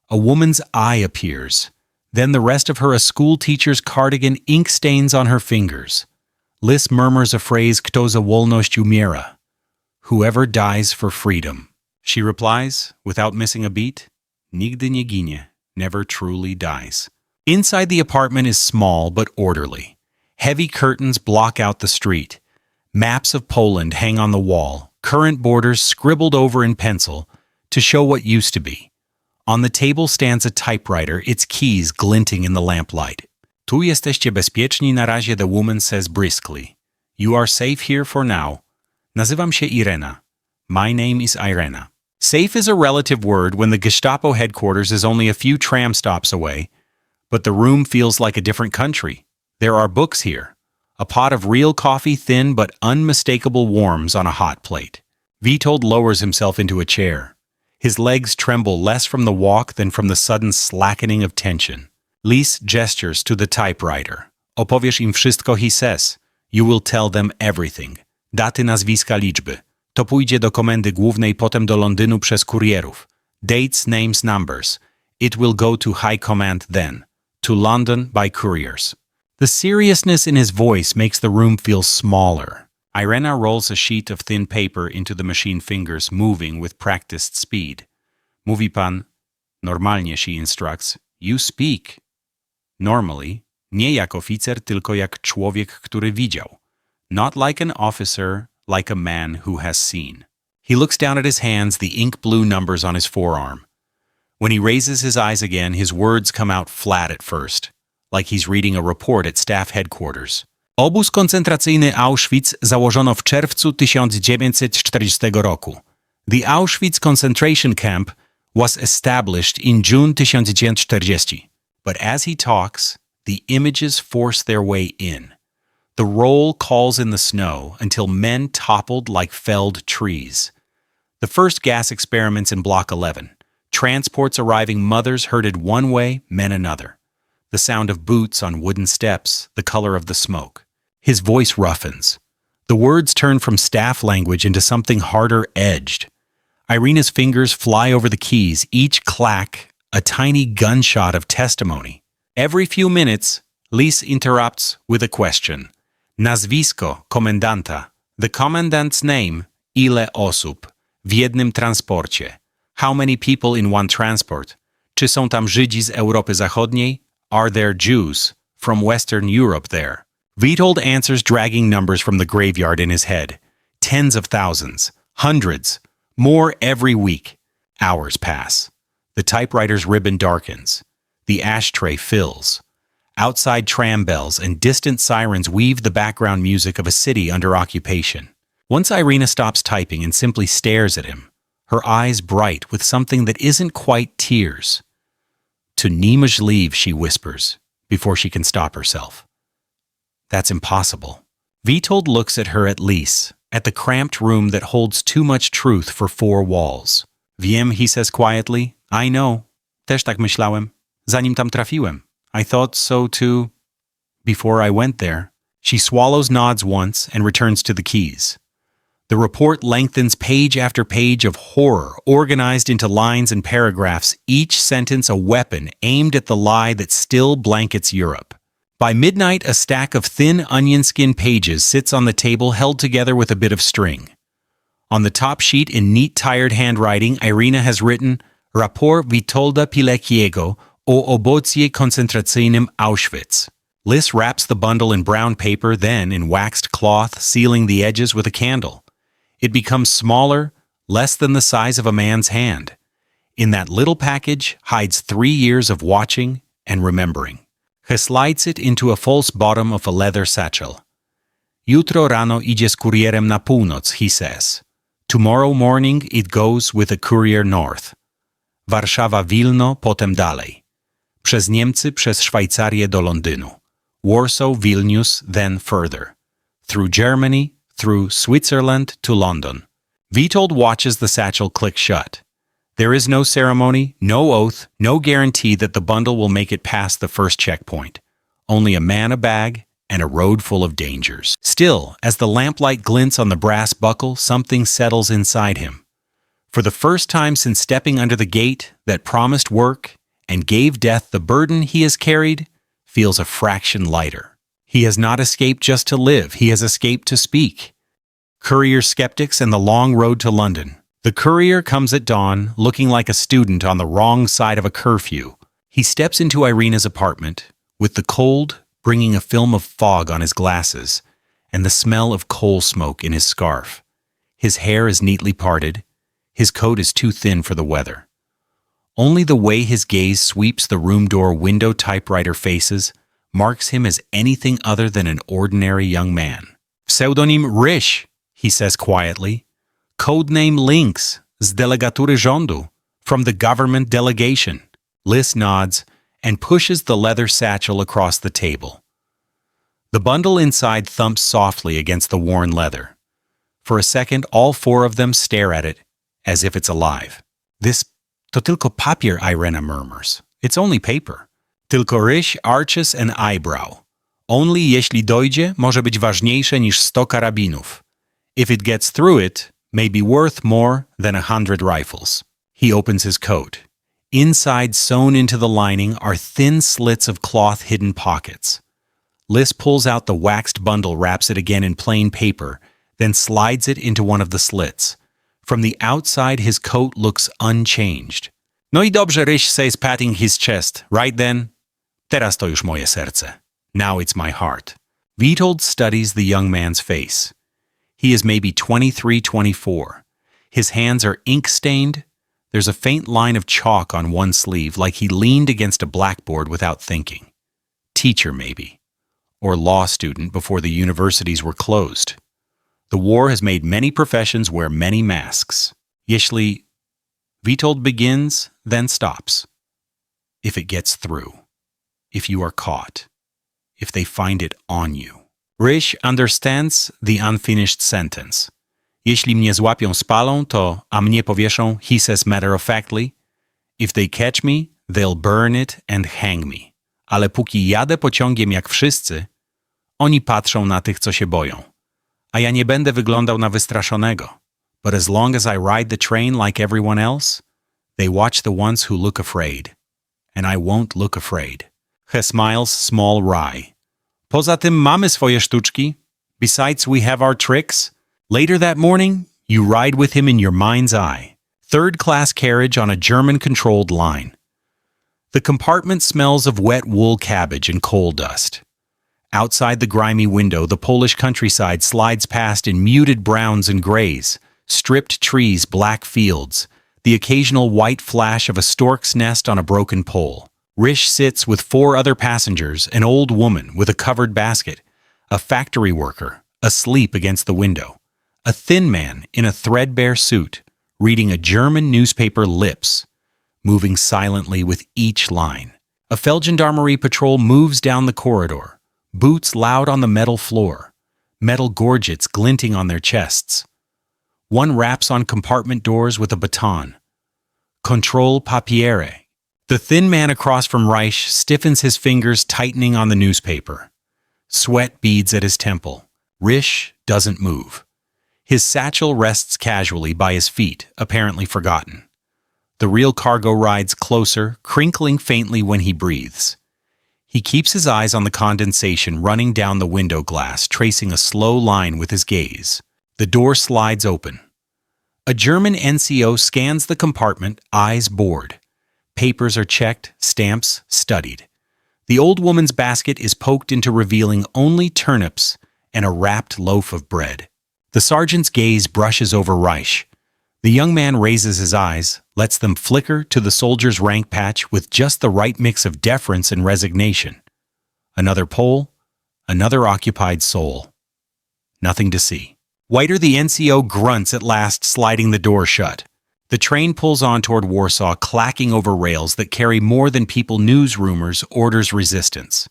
A: A woman's eye appears. Then the rest of her, a schoolteacher's cardigan, ink stains on her fingers. Lys murmurs a phrase, "Kto za wolność umiera?" "Whoever dies for freedom." She replies, without missing a beat, "Nigdy nie ginie," never truly dies. Inside the apartment is small but orderly. Heavy curtains block out the street. Maps of Poland hang on the wall, current borders scribbled over in pencil to show what used to be. On the table stands a typewriter, its keys glinting in the lamplight. "Tu jesteście bezpieczni na razie," the woman says briskly. "You are safe here for now. Nazywam się Irena. My name is Irena." Safe is a relative word when the Gestapo headquarters is only a few tram stops away, but the room feels like a different country. There are books here. A pot of real coffee, thin but unmistakable, warms on a hot plate. Witold lowers himself into a chair. His legs tremble less from the walk than from the sudden slackening of tension. Lys gestures to the typewriter. "Opowiesz im wszystko," he says. "You will tell them everything. Daty, nazwiska, liczby. To pójdzie do komendy głównej, potem do Londynu przez kurierów. Dates, names, numbers. It will go to high command then. To London by couriers." The seriousness in his voice makes the room feel smaller. Irena rolls a sheet of thin paper into the machine fingers, moving with practiced speed. "Mówi pan Normalnie, she instructs. You speak. Normally, nie jak oficer, tylko jak człowiek, który widział. Not like an officer, like a man who has seen. He looks down at his hands, the ink-blue numbers on his forearm. When he raises his eyes again, his words come out flat at first, like he's reading a report at staff headquarters. Obóz koncentracyjny Auschwitz założono w czerwcu 1940 roku. The Auschwitz concentration camp was established in June 1940. But as he talks, the images force their way in. The roll calls in the snow until men toppled like felled trees. The first gas experiments in Block 11. Transports arriving, mothers herded one way, men another. The sound of boots on wooden steps, the color of the smoke. His voice roughens. The words turn from staff language into something harder-edged. Irina's fingers fly over the keys, each clack a tiny gunshot of testimony. Every few minutes, Lis interrupts with a question. Nazwisko komendanta. The commandant's name. Ile osób. W jednym transporcie. How many people in one transport? Czy są tam Żydzi z Europy Zachodniej? Are there Jews from Western Europe there? Witold answers, dragging numbers from the graveyard in his head. Tens of thousands. Hundreds. More every week. Hours pass. The typewriter's ribbon darkens. The ashtray fills. Outside tram bells and distant sirens weave the background music of a city under occupation. Once Irina stops typing and simply stares at him, her eyes bright with something that isn't quite tears. To Nimaj leave, she whispers, before she can stop herself. That's impossible. Witold looks at her at Lis, at the cramped room that holds too much truth for four walls. Wiem, he says quietly. I know. Też tak myślałem. Zanim tam trafiłem. I thought so too. Before I went there. She swallows, nods once, and returns to the keys. The report lengthens page after page of horror, organized into lines and paragraphs, each sentence a weapon aimed at the lie that still blankets Europe. By midnight, a stack of thin onion skin pages sits on the table, held together with a bit of string. On the top sheet, in neat, tired handwriting, Irina has written, Raport Witolda Pileckiego o obozie koncentracyjnym Auschwitz. Lis wraps the bundle in brown paper, then in waxed cloth, sealing the edges with a candle. It becomes smaller, less than the size of a man's hand. In that little package hides 3 years of watching and remembering. He slides it into a false bottom of a leather satchel. Jutro rano idzie z kurierem na północ, he says. Tomorrow morning it goes with a courier north. Warszawa, Wilno, potem dalej. Przez Niemcy, przez Szwajcarię do Londynu. Warsaw, Vilnius, then further. Through Germany, through Switzerland to London. Witold watches the satchel click shut. There is no ceremony, no oath, no guarantee that the bundle will make it past the first checkpoint. Only a man, a bag, and a road full of dangers. Still, as the lamplight glints on the brass buckle, something settles inside him. For the first time since stepping under the gate that promised work and gave death the burden he has carried, feels a fraction lighter. He has not escaped just to live, he has escaped to speak. Courier skeptics and the long road to London. The courier comes at dawn, looking like a student on the wrong side of a curfew. He steps into Irina's apartment, with the cold bringing a film of fog on his glasses and the smell of coal smoke in his scarf. His hair is neatly parted. His coat is too thin for the weather. Only the way his gaze sweeps the room door window typewriter faces marks him as anything other than an ordinary young man. Pseudonym Ryś, he says quietly. Codename Lynx, z delegatury rządu, from the government delegation. Lis nods and pushes the leather satchel across the table. The bundle inside thumps softly against the worn leather. For a second, all four of them stare at it, as if it's alive. This to tylko papier, Irena murmurs. It's only paper. Tylko ryś, arches and eyebrow. Only jeśli dojdzie, może być ważniejsze niż 100 karabinów. If it gets through it, may be worth more than 100 rifles. He opens his coat. Inside, sewn into the lining, are thin slits of cloth-hidden pockets. Lis pulls out the waxed bundle, wraps it again in plain paper, then slides it into one of the slits. From the outside, his coat looks unchanged. No I dobrze, Ryś says, patting his chest. Right then? Teraz to już moje serce. Now it's my heart. Witold studies the young man's face. He is maybe 23, 24. His hands are ink-stained. There's a faint line of chalk on one sleeve, like he leaned against a blackboard without thinking. Teacher, maybe. Or law student before the universities were closed. The war has made many professions wear many masks. Jeśli Witold begins, then stops. If it gets through. If you are caught. If they find it on you. Ryś understands the unfinished sentence. Jeśli mnie złapią, spalą, to a mnie powieszą, he says matter-of-factly. If they catch me, they'll burn it and hang me. Ale póki jadę pociągiem jak wszyscy, oni patrzą na tych, co się boją. A ja nie będę wyglądał na wystraszonego. But as long as I ride the train like everyone else, they watch the ones who look afraid. And I won't look afraid. He smiles small wry. Poza tym mamy swoje sztuczki. Besides, we have our tricks. Later that morning, you ride with him in your mind's eye. Third-class carriage on a German-controlled line. The compartment smells of wet wool cabbage and coal dust. Outside the grimy window, the Polish countryside slides past in muted browns and grays, stripped trees, black fields, the occasional white flash of a stork's nest on a broken pole. Ryś sits with 4 other passengers, an old woman with a covered basket, a factory worker, asleep against the window, a thin man in a threadbare suit, reading a German newspaper lips, moving silently with each line. A Feldgendarmerie patrol moves down the corridor, boots loud on the metal floor, metal gorgets glinting on their chests. One raps on compartment doors with a baton. Control papiere. The thin man across from Ryś stiffens his fingers, tightening on the newspaper. Sweat beads at his temple. Ryś doesn't move. His satchel rests casually by his feet, apparently forgotten. The real cargo rides closer, crinkling faintly when he breathes. He keeps his eyes on the condensation running down the window glass, tracing a slow line with his gaze. The door slides open. A German NCO scans the compartment, eyes bored. Papers are checked, stamps studied. The old woman's basket is poked into, revealing only turnips and a wrapped loaf of bread. The sergeant's gaze brushes over Ryś. The young man raises his eyes, lets them flicker to the soldier's rank patch with just the right mix of deference and resignation. Another Pole, another occupied soul. Nothing to see. Whiter, the NCO, grunts at last, sliding the door shut. The train pulls on toward Warsaw, clacking over rails that carry more than people, news, rumors, orders, resistance.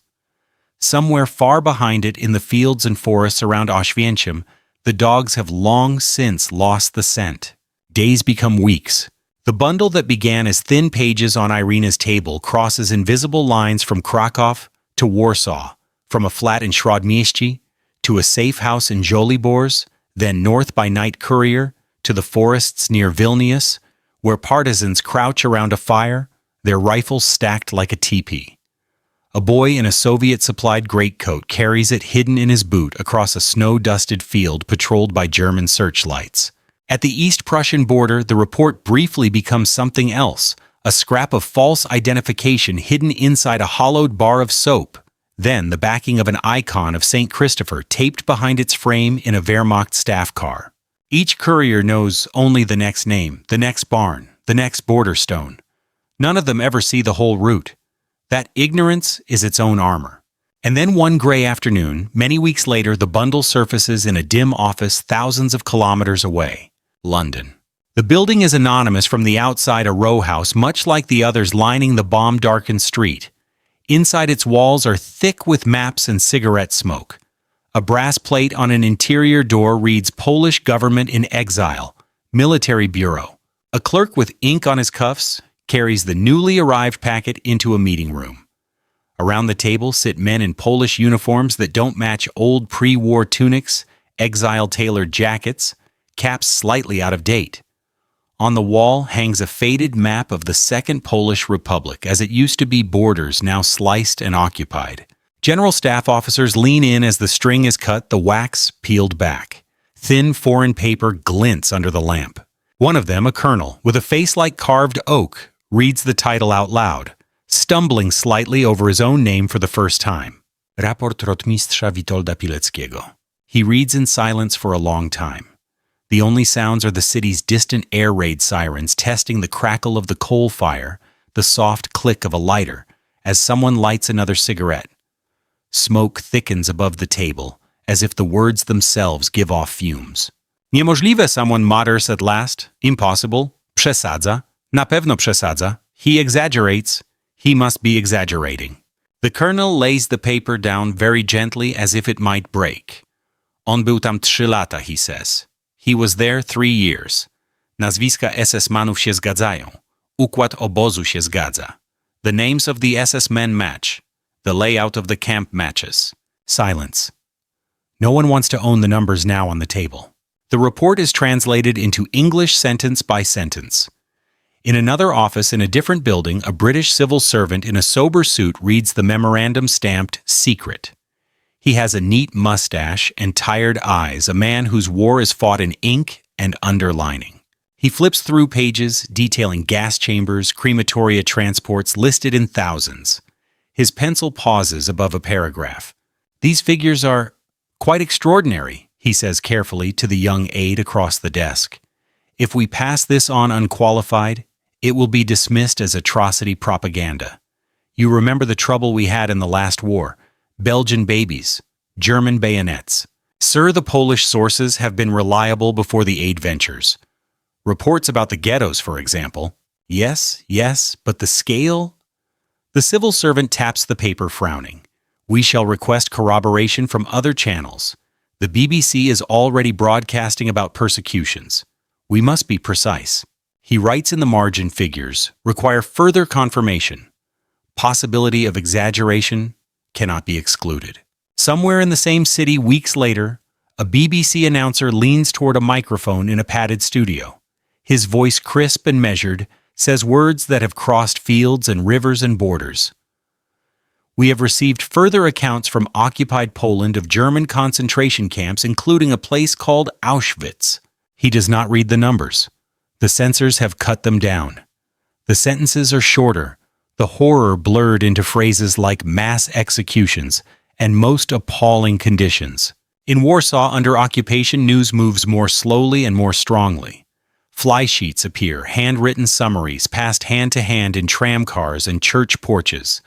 A: Somewhere far behind it, in the fields and forests around Auschwitz, the dogs have long since lost the scent. Days become weeks. The bundle that began as thin pages on Irina's table crosses invisible lines from Krakow to Warsaw, from a flat in Śródmieście to a safe house in Żoliborz, then north by night courier to the forests near Vilnius, where partisans crouch around a fire, their rifles stacked like a teepee. A boy in a Soviet-supplied greatcoat carries it hidden in his boot across a snow-dusted field patrolled by German searchlights. At the East Prussian border, the report briefly becomes something else, a scrap of false identification hidden inside a hollowed bar of soap, then the backing of an icon of St. Christopher taped behind its frame in a Wehrmacht staff car. Each courier knows only the next name, the next barn, the next border stone. None of them ever see the whole route. That ignorance is its own armor. And then one gray afternoon, many weeks later, the bundle surfaces in a dim office thousands of kilometers away. London. The building is anonymous from the outside, a row house, much like the others lining the bomb-darkened street. Inside its walls are thick with maps and cigarette smoke. A brass plate on an interior door reads Polish Government in Exile, Military Bureau. A clerk with ink on his cuffs carries the newly arrived packet into a meeting room. Around the table sit men in Polish uniforms that don't match old pre-war tunics, exile-tailored jackets, caps slightly out of date. On the wall hangs a faded map of the Second Polish Republic, as it used to be, borders now sliced and occupied. General staff officers lean in as the string is cut, the wax peeled back. Thin foreign paper glints under the lamp. One of them, a colonel, with a face like carved oak, reads the title out loud, stumbling slightly over his own name for the first time. Raport Rotmistrza Witolda Pileckiego. He reads in silence for a long time. The only sounds are the city's distant air raid sirens testing the crackle of the coal fire, the soft click of a lighter, as someone lights another cigarette. Smoke thickens above the table, as if the words themselves give off fumes. Niemożliwe, someone mutters at last. Impossible. Przesadza. Na pewno przesadza. He exaggerates. He must be exaggerating. The colonel lays the paper down very gently as if it might break. On był tam 3 lata, he says. He was there 3 years. Nazwiska SS-manów się zgadzają. Układ obozu się zgadza. The names of the SS men match. The layout of the camp matches. Silence. No one wants to own the numbers now on the table. The report is translated into English sentence by sentence. In another office in a different building, a British civil servant in a sober suit reads the memorandum stamped "Secret." He has a neat mustache and tired eyes, a man whose war is fought in ink and underlining. He flips through pages detailing gas chambers, crematoria transports listed in thousands. His pencil pauses above a paragraph. These figures are quite extraordinary, he says carefully to the young aide across the desk. If we pass this on unqualified, it will be dismissed as atrocity propaganda. You remember the trouble we had in the last war. Belgian babies, German bayonets. Sir, the Polish sources have been reliable before the aid ventures. Reports about the ghettos, for example. Yes, but the scale? The civil servant taps the paper, frowning. We shall request corroboration from other channels. The BBC is already broadcasting about persecutions. We must be precise. He writes in the margin figures, require further confirmation. Possibility of exaggeration cannot be excluded. Somewhere in the same city weeks later, a BBC announcer leans toward a microphone in a padded studio. His voice, crisp and measured, says words that have crossed fields and rivers and borders. We have received further accounts from occupied Poland of German concentration camps, including a place called Auschwitz. He does not read the numbers. The censors have cut them down. The sentences are shorter, the horror blurred into phrases like mass executions and most appalling conditions. In Warsaw, under occupation, news moves more slowly and more strongly. Fly sheets appear, handwritten summaries passed hand to hand in tramcars and church porches.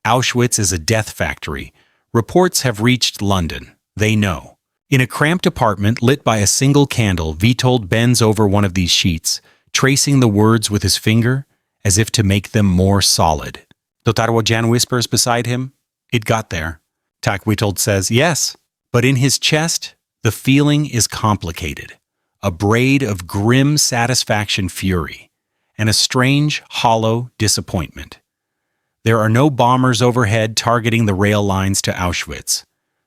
A: Auschwitz is a death factory. Reports have reached London. They know. In a cramped apartment lit by a single candle, Witold bends over one of these sheets, tracing the words with his finger as if to make them more solid. Dotarło, Jan whispers beside him. It got there. Tak, Witold says, yes. But in his chest, the feeling is complicated. A braid of grim satisfaction fury, and a strange, hollow disappointment. There are no bombers overhead targeting the rail lines to Auschwitz.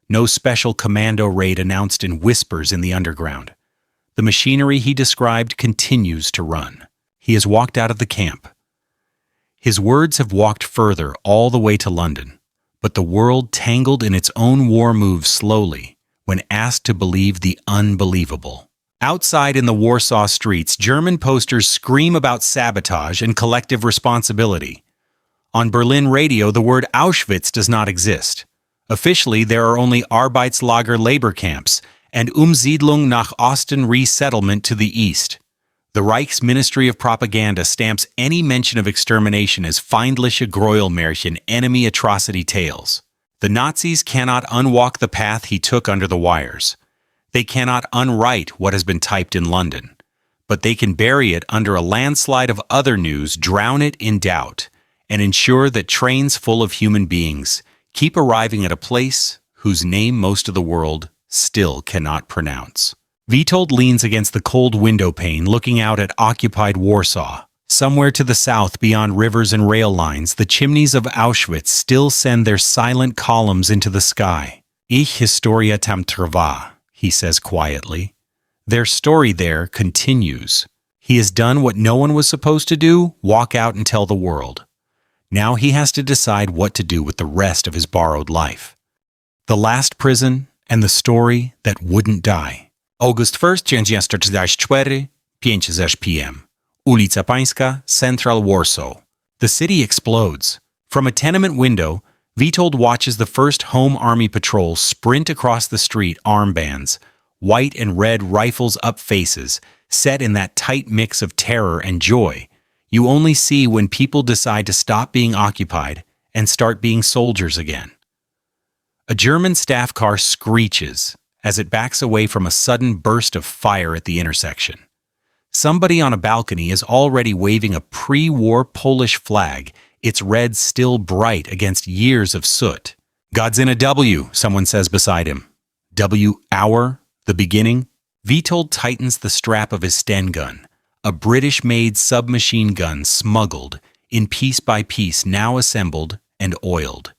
A: No special commando raid announced in whispers in the underground. The machinery he described continues to run. He has walked out of the camp. His words have walked further all the way to London, but the world tangled in its own war moves slowly when asked to believe the unbelievable. Outside in the Warsaw streets, German posters scream about sabotage and collective responsibility. On Berlin radio, the word Auschwitz does not exist. Officially, there are only Arbeitslager labor camps and Umsiedlung nach Osten resettlement to the east. The Reich's Ministry of Propaganda stamps any mention of extermination as feindliche Gräuelmärchen, enemy atrocity tales. The Nazis cannot unwalk the path he took under the wires. They cannot unwrite what has been typed in London. But they can bury it under a landslide of other news, drown it in doubt, and ensure that trains full of human beings keep arriving at a place whose name most of the world still cannot pronounce. Witold leans against the cold window pane, looking out at occupied Warsaw. Somewhere to the south, beyond rivers and rail lines, the chimneys of Auschwitz still send their silent columns into the sky. Ich historia tam trwa, he says quietly. Their story there continues. He has done what no one was supposed to do, walk out and tell the world. Now he has to decide what to do with the rest of his borrowed life. The last prison and the story that wouldn't die. August 1st, 1944, 5:00 p.m. Ulica Pańska, Central Warsaw. The city explodes. From a tenement window, Witold watches the first Home Army patrol sprint across the street, armbands, white and red rifles up faces, set in that tight mix of terror and joy you only see when people decide to stop being occupied and start being soldiers again. A German staff car screeches as it backs away from a sudden burst of fire at the intersection. Somebody on a balcony is already waving a pre-war Polish flag, its red still bright against years of soot. "God's in a W," someone says beside him. W, our, the beginning? Witold tightens the strap of his Sten gun, a British-made submachine gun smuggled, in piece by piece now assembled and oiled.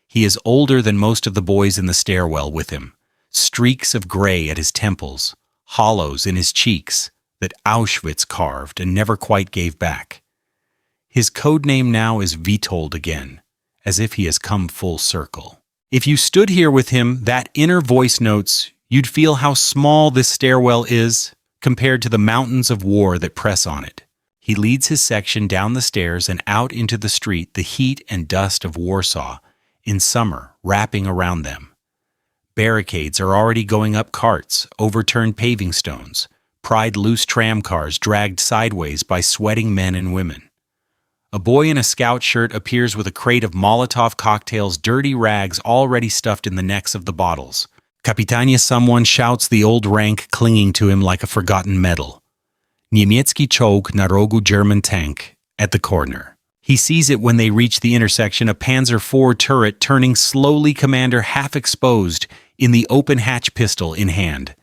A: He is older than most of the boys in the stairwell with him, streaks of gray at his temples, hollows in his cheeks that Auschwitz carved and never quite gave back. His code name now is Witold again, as if he has come full circle. If you stood here with him, that inner voice notes, you'd feel how small this stairwell is compared to the mountains of war that press on it. He leads his section down the stairs and out into the street, the heat and dust of Warsaw, in summer, wrapping around them. Barricades are already going up carts, overturned paving stones, pried loose tram cars dragged sideways by sweating men and women. A boy in a scout shirt appears with a crate of Molotov cocktails, dirty rags already stuffed in the necks of the bottles. Kapitanie, someone shouts the old rank clinging to him like a forgotten medal. Niemiecki czołg na rogu, German tank, at the corner. He sees it when they reach the intersection, a Panzer IV turret turning slowly, commander half exposed, in the open hatch pistol in hand.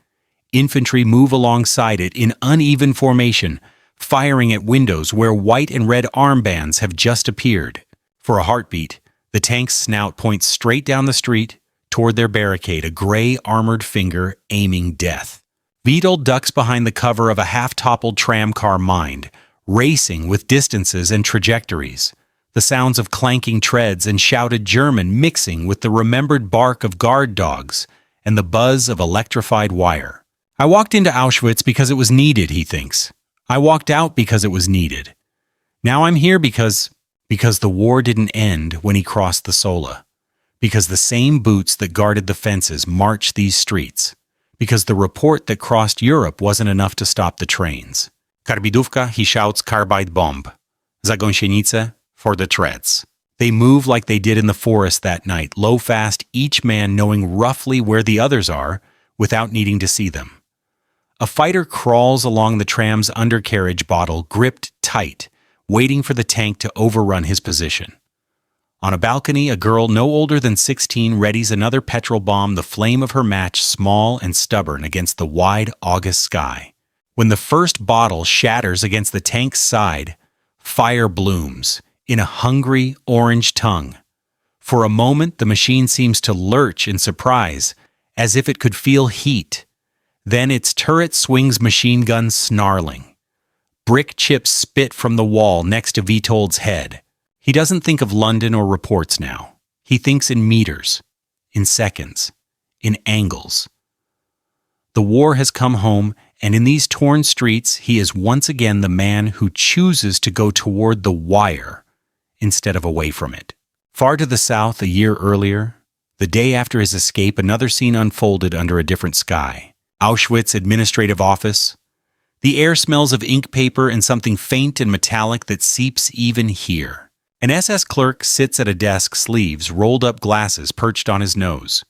A: Infantry move alongside it in uneven formation, firing at windows where white and red armbands have just appeared. For a heartbeat, the tank's snout points straight down the street toward their barricade, a gray armored finger aiming death. Witold ducks behind the cover of a half-toppled tramcar mind, racing with distances and trajectories, the sounds of clanking treads and shouted German mixing with the remembered bark of guard dogs and the buzz of electrified wire. I walked into Auschwitz because it was needed, he thinks. I walked out because it was needed. Now I'm here because the war didn't end when he crossed the Sola. Because the same boots that guarded the fences marched these streets. Because the report that crossed Europe wasn't enough to stop the trains. Karbidówka, he shouts, carbide bomb. Za gąsienice, for the treads. They move like they did in the forest that night, low fast, each man knowing roughly where the others are without needing to see them. A fighter crawls along the tram's undercarriage bottle, gripped tight, waiting for the tank to overrun his position. On a balcony, a girl no older than 16 readies another petrol bomb, the flame of her match small and stubborn against the wide August sky. When the first bottle shatters against the tank's side, fire blooms in a hungry orange tongue. For a moment, the machine seems to lurch in surprise, as if it could feel heat. Then its turret swings, machine gun snarling. Brick chips spit from the wall next to Witold's head. He doesn't think of London or reports now. He thinks in meters, in seconds, in angles. The war has come home, and in these torn streets, he is once again the man who chooses to go toward the wire instead of away from it. Far to the south, a year earlier, the day after his escape, another scene unfolded under a different sky. Auschwitz administrative office. The air smells of ink paper and something faint and metallic that seeps even here. An SS clerk sits at a desk, sleeves, rolled up glasses perched on his nose.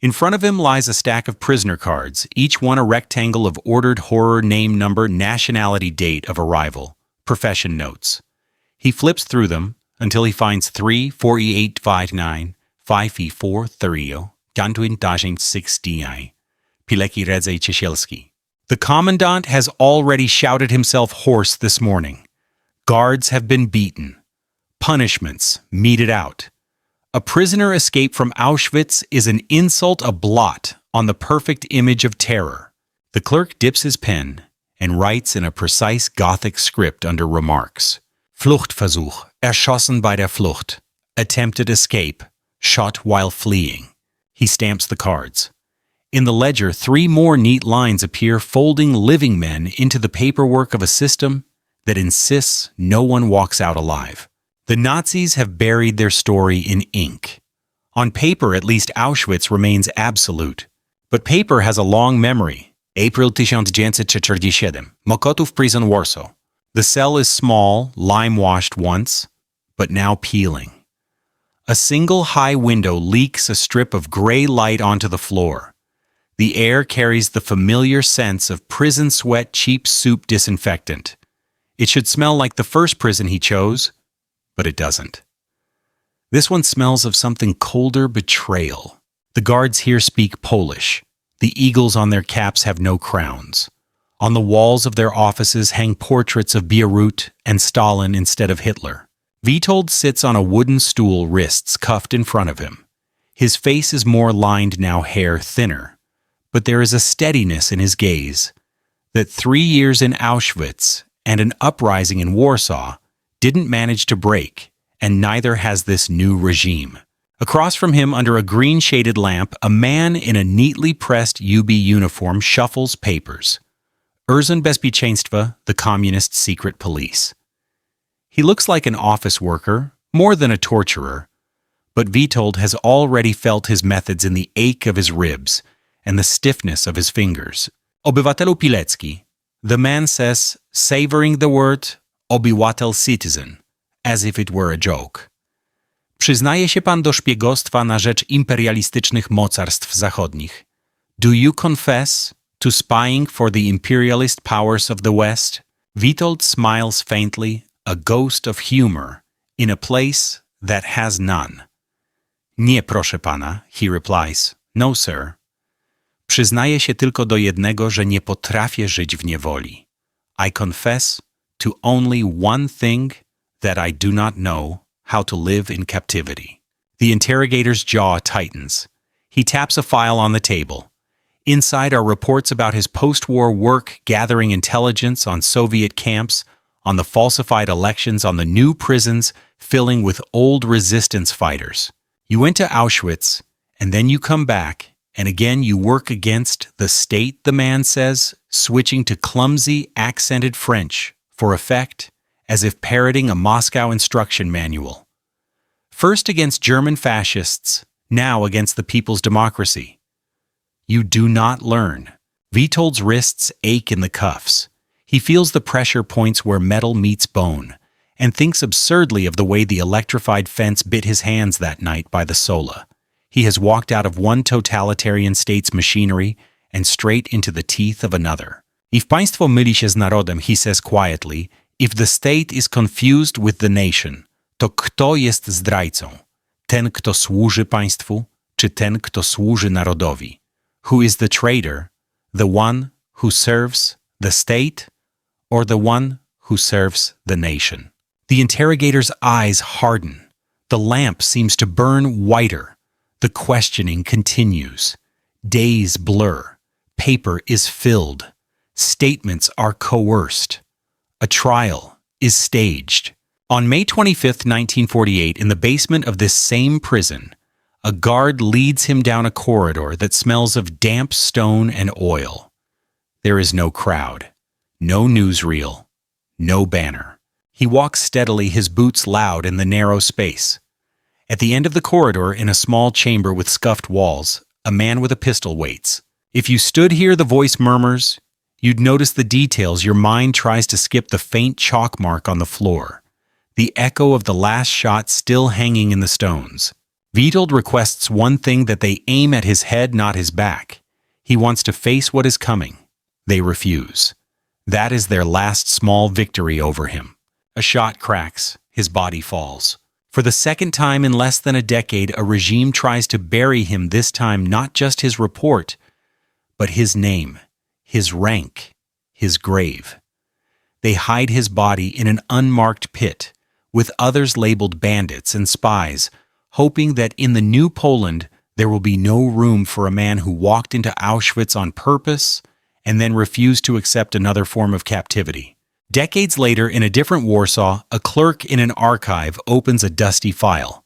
A: In front of him lies a stack of prisoner cards, each one a rectangle of ordered horror, name, number, nationality, date of arrival, profession notes. He flips through them until he finds 34859 5 Thurio, Gantuin Dajin 6 Di, Pilecki Redze Ciesielski. The commandant has already shouted himself hoarse this morning. Guards have been beaten. Punishments meted out. A prisoner escaped from Auschwitz is an insult, a blot on the perfect image of terror. The clerk dips his pen and writes in a precise Gothic script under remarks. Fluchtversuch, erschossen bei der Flucht. Attempted escape, shot while fleeing. He stamps the cards. In the ledger, 3 more neat lines appear, folding living men into the paperwork of a system that insists no one walks out alive. The Nazis have buried their story in ink. On paper, at least, Auschwitz remains absolute. But paper has a long memory. April 1947, Mokotów Prison, Warsaw. The cell is small, lime-washed once, but now peeling. A single high window leaks a strip of gray light onto the floor. The air carries the familiar sense of prison sweat cheap soup disinfectant. It should smell like the first prison he chose, but it doesn't. This one smells of something colder: betrayal. The guards here speak Polish. The eagles on their caps have no crowns. On the walls of their offices hang portraits of Beirut and Stalin instead of Hitler. Witold sits on a wooden stool, wrists cuffed in front of him. His face is more lined now, hair thinner. But there is a steadiness in his gaze that 3 years in Auschwitz and an uprising in Warsaw didn't manage to break, and neither has this new regime. Across from him, under a green-shaded lamp, a man in a neatly pressed UB uniform shuffles papers. Urząd Bezpieczeństwa, the communist secret police. He looks like an office worker, more than a torturer, but Witold has already felt his methods in the ache of his ribs and the stiffness of his fingers. Obywatelu Pilecki, the man says, savoring the word obywatel citizen, as if it were a joke. Przyznaje się pan do szpiegostwa na rzecz imperialistycznych mocarstw zachodnich. Do you confess to spying for the imperialist powers of the West? Witold smiles faintly, a ghost of humor, in a place that has none. Nie, proszę pana, he replies. No, sir. Przyznaję się tylko do jednego, że nie potrafię żyć w niewoli. I confess to only one thing, that I do not know how to live in captivity. The interrogator's jaw tightens. He taps a file on the table. Inside are reports about his post-war work gathering intelligence on Soviet camps, on the falsified elections, on the new prisons filling with old resistance fighters. You went to Auschwitz, and then you come back, and again you work against the state, the man says, switching to clumsy, accented French, for effect, as if parroting a Moscow instruction manual. First against German fascists, now against the people's democracy. You do not learn. Witold's wrists ache in the cuffs. He feels the pressure points where metal meets bone, and thinks absurdly of the way the electrified fence bit his hands that night by the Sola. He has walked out of one totalitarian state's machinery and straight into the teeth of another. If państwo myli się z narodem, he says quietly, if the state is confused with the nation, to kto jest zdrajcą? Ten, kto służy państwu, czy ten, kto służy narodowi? Who is the traitor? The one who serves the state, or the one who serves the nation? The interrogator's eyes harden. The lamp seems to burn whiter. The questioning continues. Days blur. Paper is filled. Statements are coerced. A trial is staged. On May 25, 1948, in the basement of this same prison, a guard leads him down a corridor that smells of damp stone and oil. There is no crowd, no newsreel, no banner. He walks steadily, his boots loud in the narrow space. At the end of the corridor, in a small chamber with scuffed walls, a man with a pistol waits. If you stood here, the voice murmurs, you'd notice the details. Your mind tries to skip the faint chalk mark on the floor, the echo of the last shot still hanging in the stones. Witold requests one thing, that they aim at his head, not his back. He wants to face what is coming. They refuse. That is their last small victory over him. A shot cracks. His body falls. For the second time in less than a decade, a regime tries to bury him, this time not just his report, but his name, his rank, his grave. They hide his body in an unmarked pit, with others labeled bandits and spies, hoping that in the new Poland there will be no room for a man who walked into Auschwitz on purpose and then refused to accept another form of captivity. Decades later, in a different Warsaw, a clerk in an archive opens a dusty file.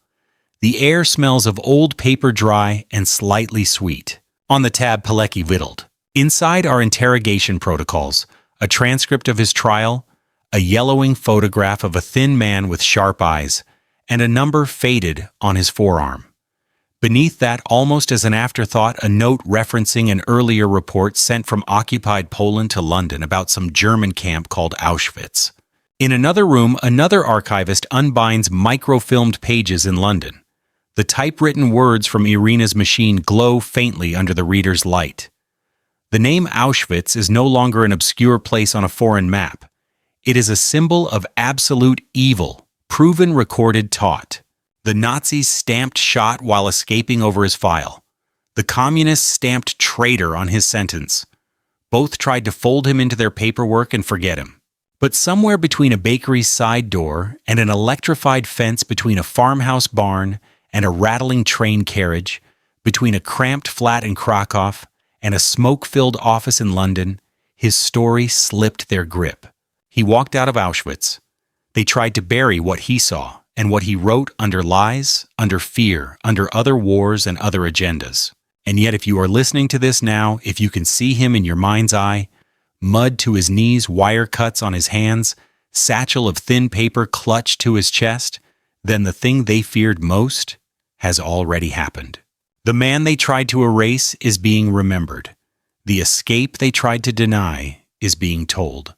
A: The air smells of old paper, dry and slightly sweet. On the tab, Pilecki Witold. Inside are interrogation protocols, a transcript of his trial, a yellowing photograph of a thin man with sharp eyes, and a number faded on his forearm. Beneath that, almost as an afterthought, a note referencing an earlier report sent from occupied Poland to London about some German camp called Auschwitz. In another room, another archivist unbinds microfilmed pages in London. The typewritten words from Irina's machine glow faintly under the reader's light. The name Auschwitz is no longer an obscure place on a foreign map. It is a symbol of absolute evil, proven, recorded, taught. The Nazis stamped shot while escaping over his file. The communists stamped traitor on his sentence. Both tried to fold him into their paperwork and forget him. But somewhere between a bakery's side door and an electrified fence, between a farmhouse barn and a rattling train carriage, between a cramped flat in Krakow and a smoke-filled office in London, his story slipped their grip. He walked out of Auschwitz. They tried to bury what he saw and what he wrote under lies, under fear, under other wars and other agendas. And yet, if you are listening to this now, if you can see him in your mind's eye, mud to his knees, wire cuts on his hands, satchel of thin paper clutched to his chest, then the thing they feared most has already happened. The man they tried to erase is being remembered. The escape they tried to deny is being told.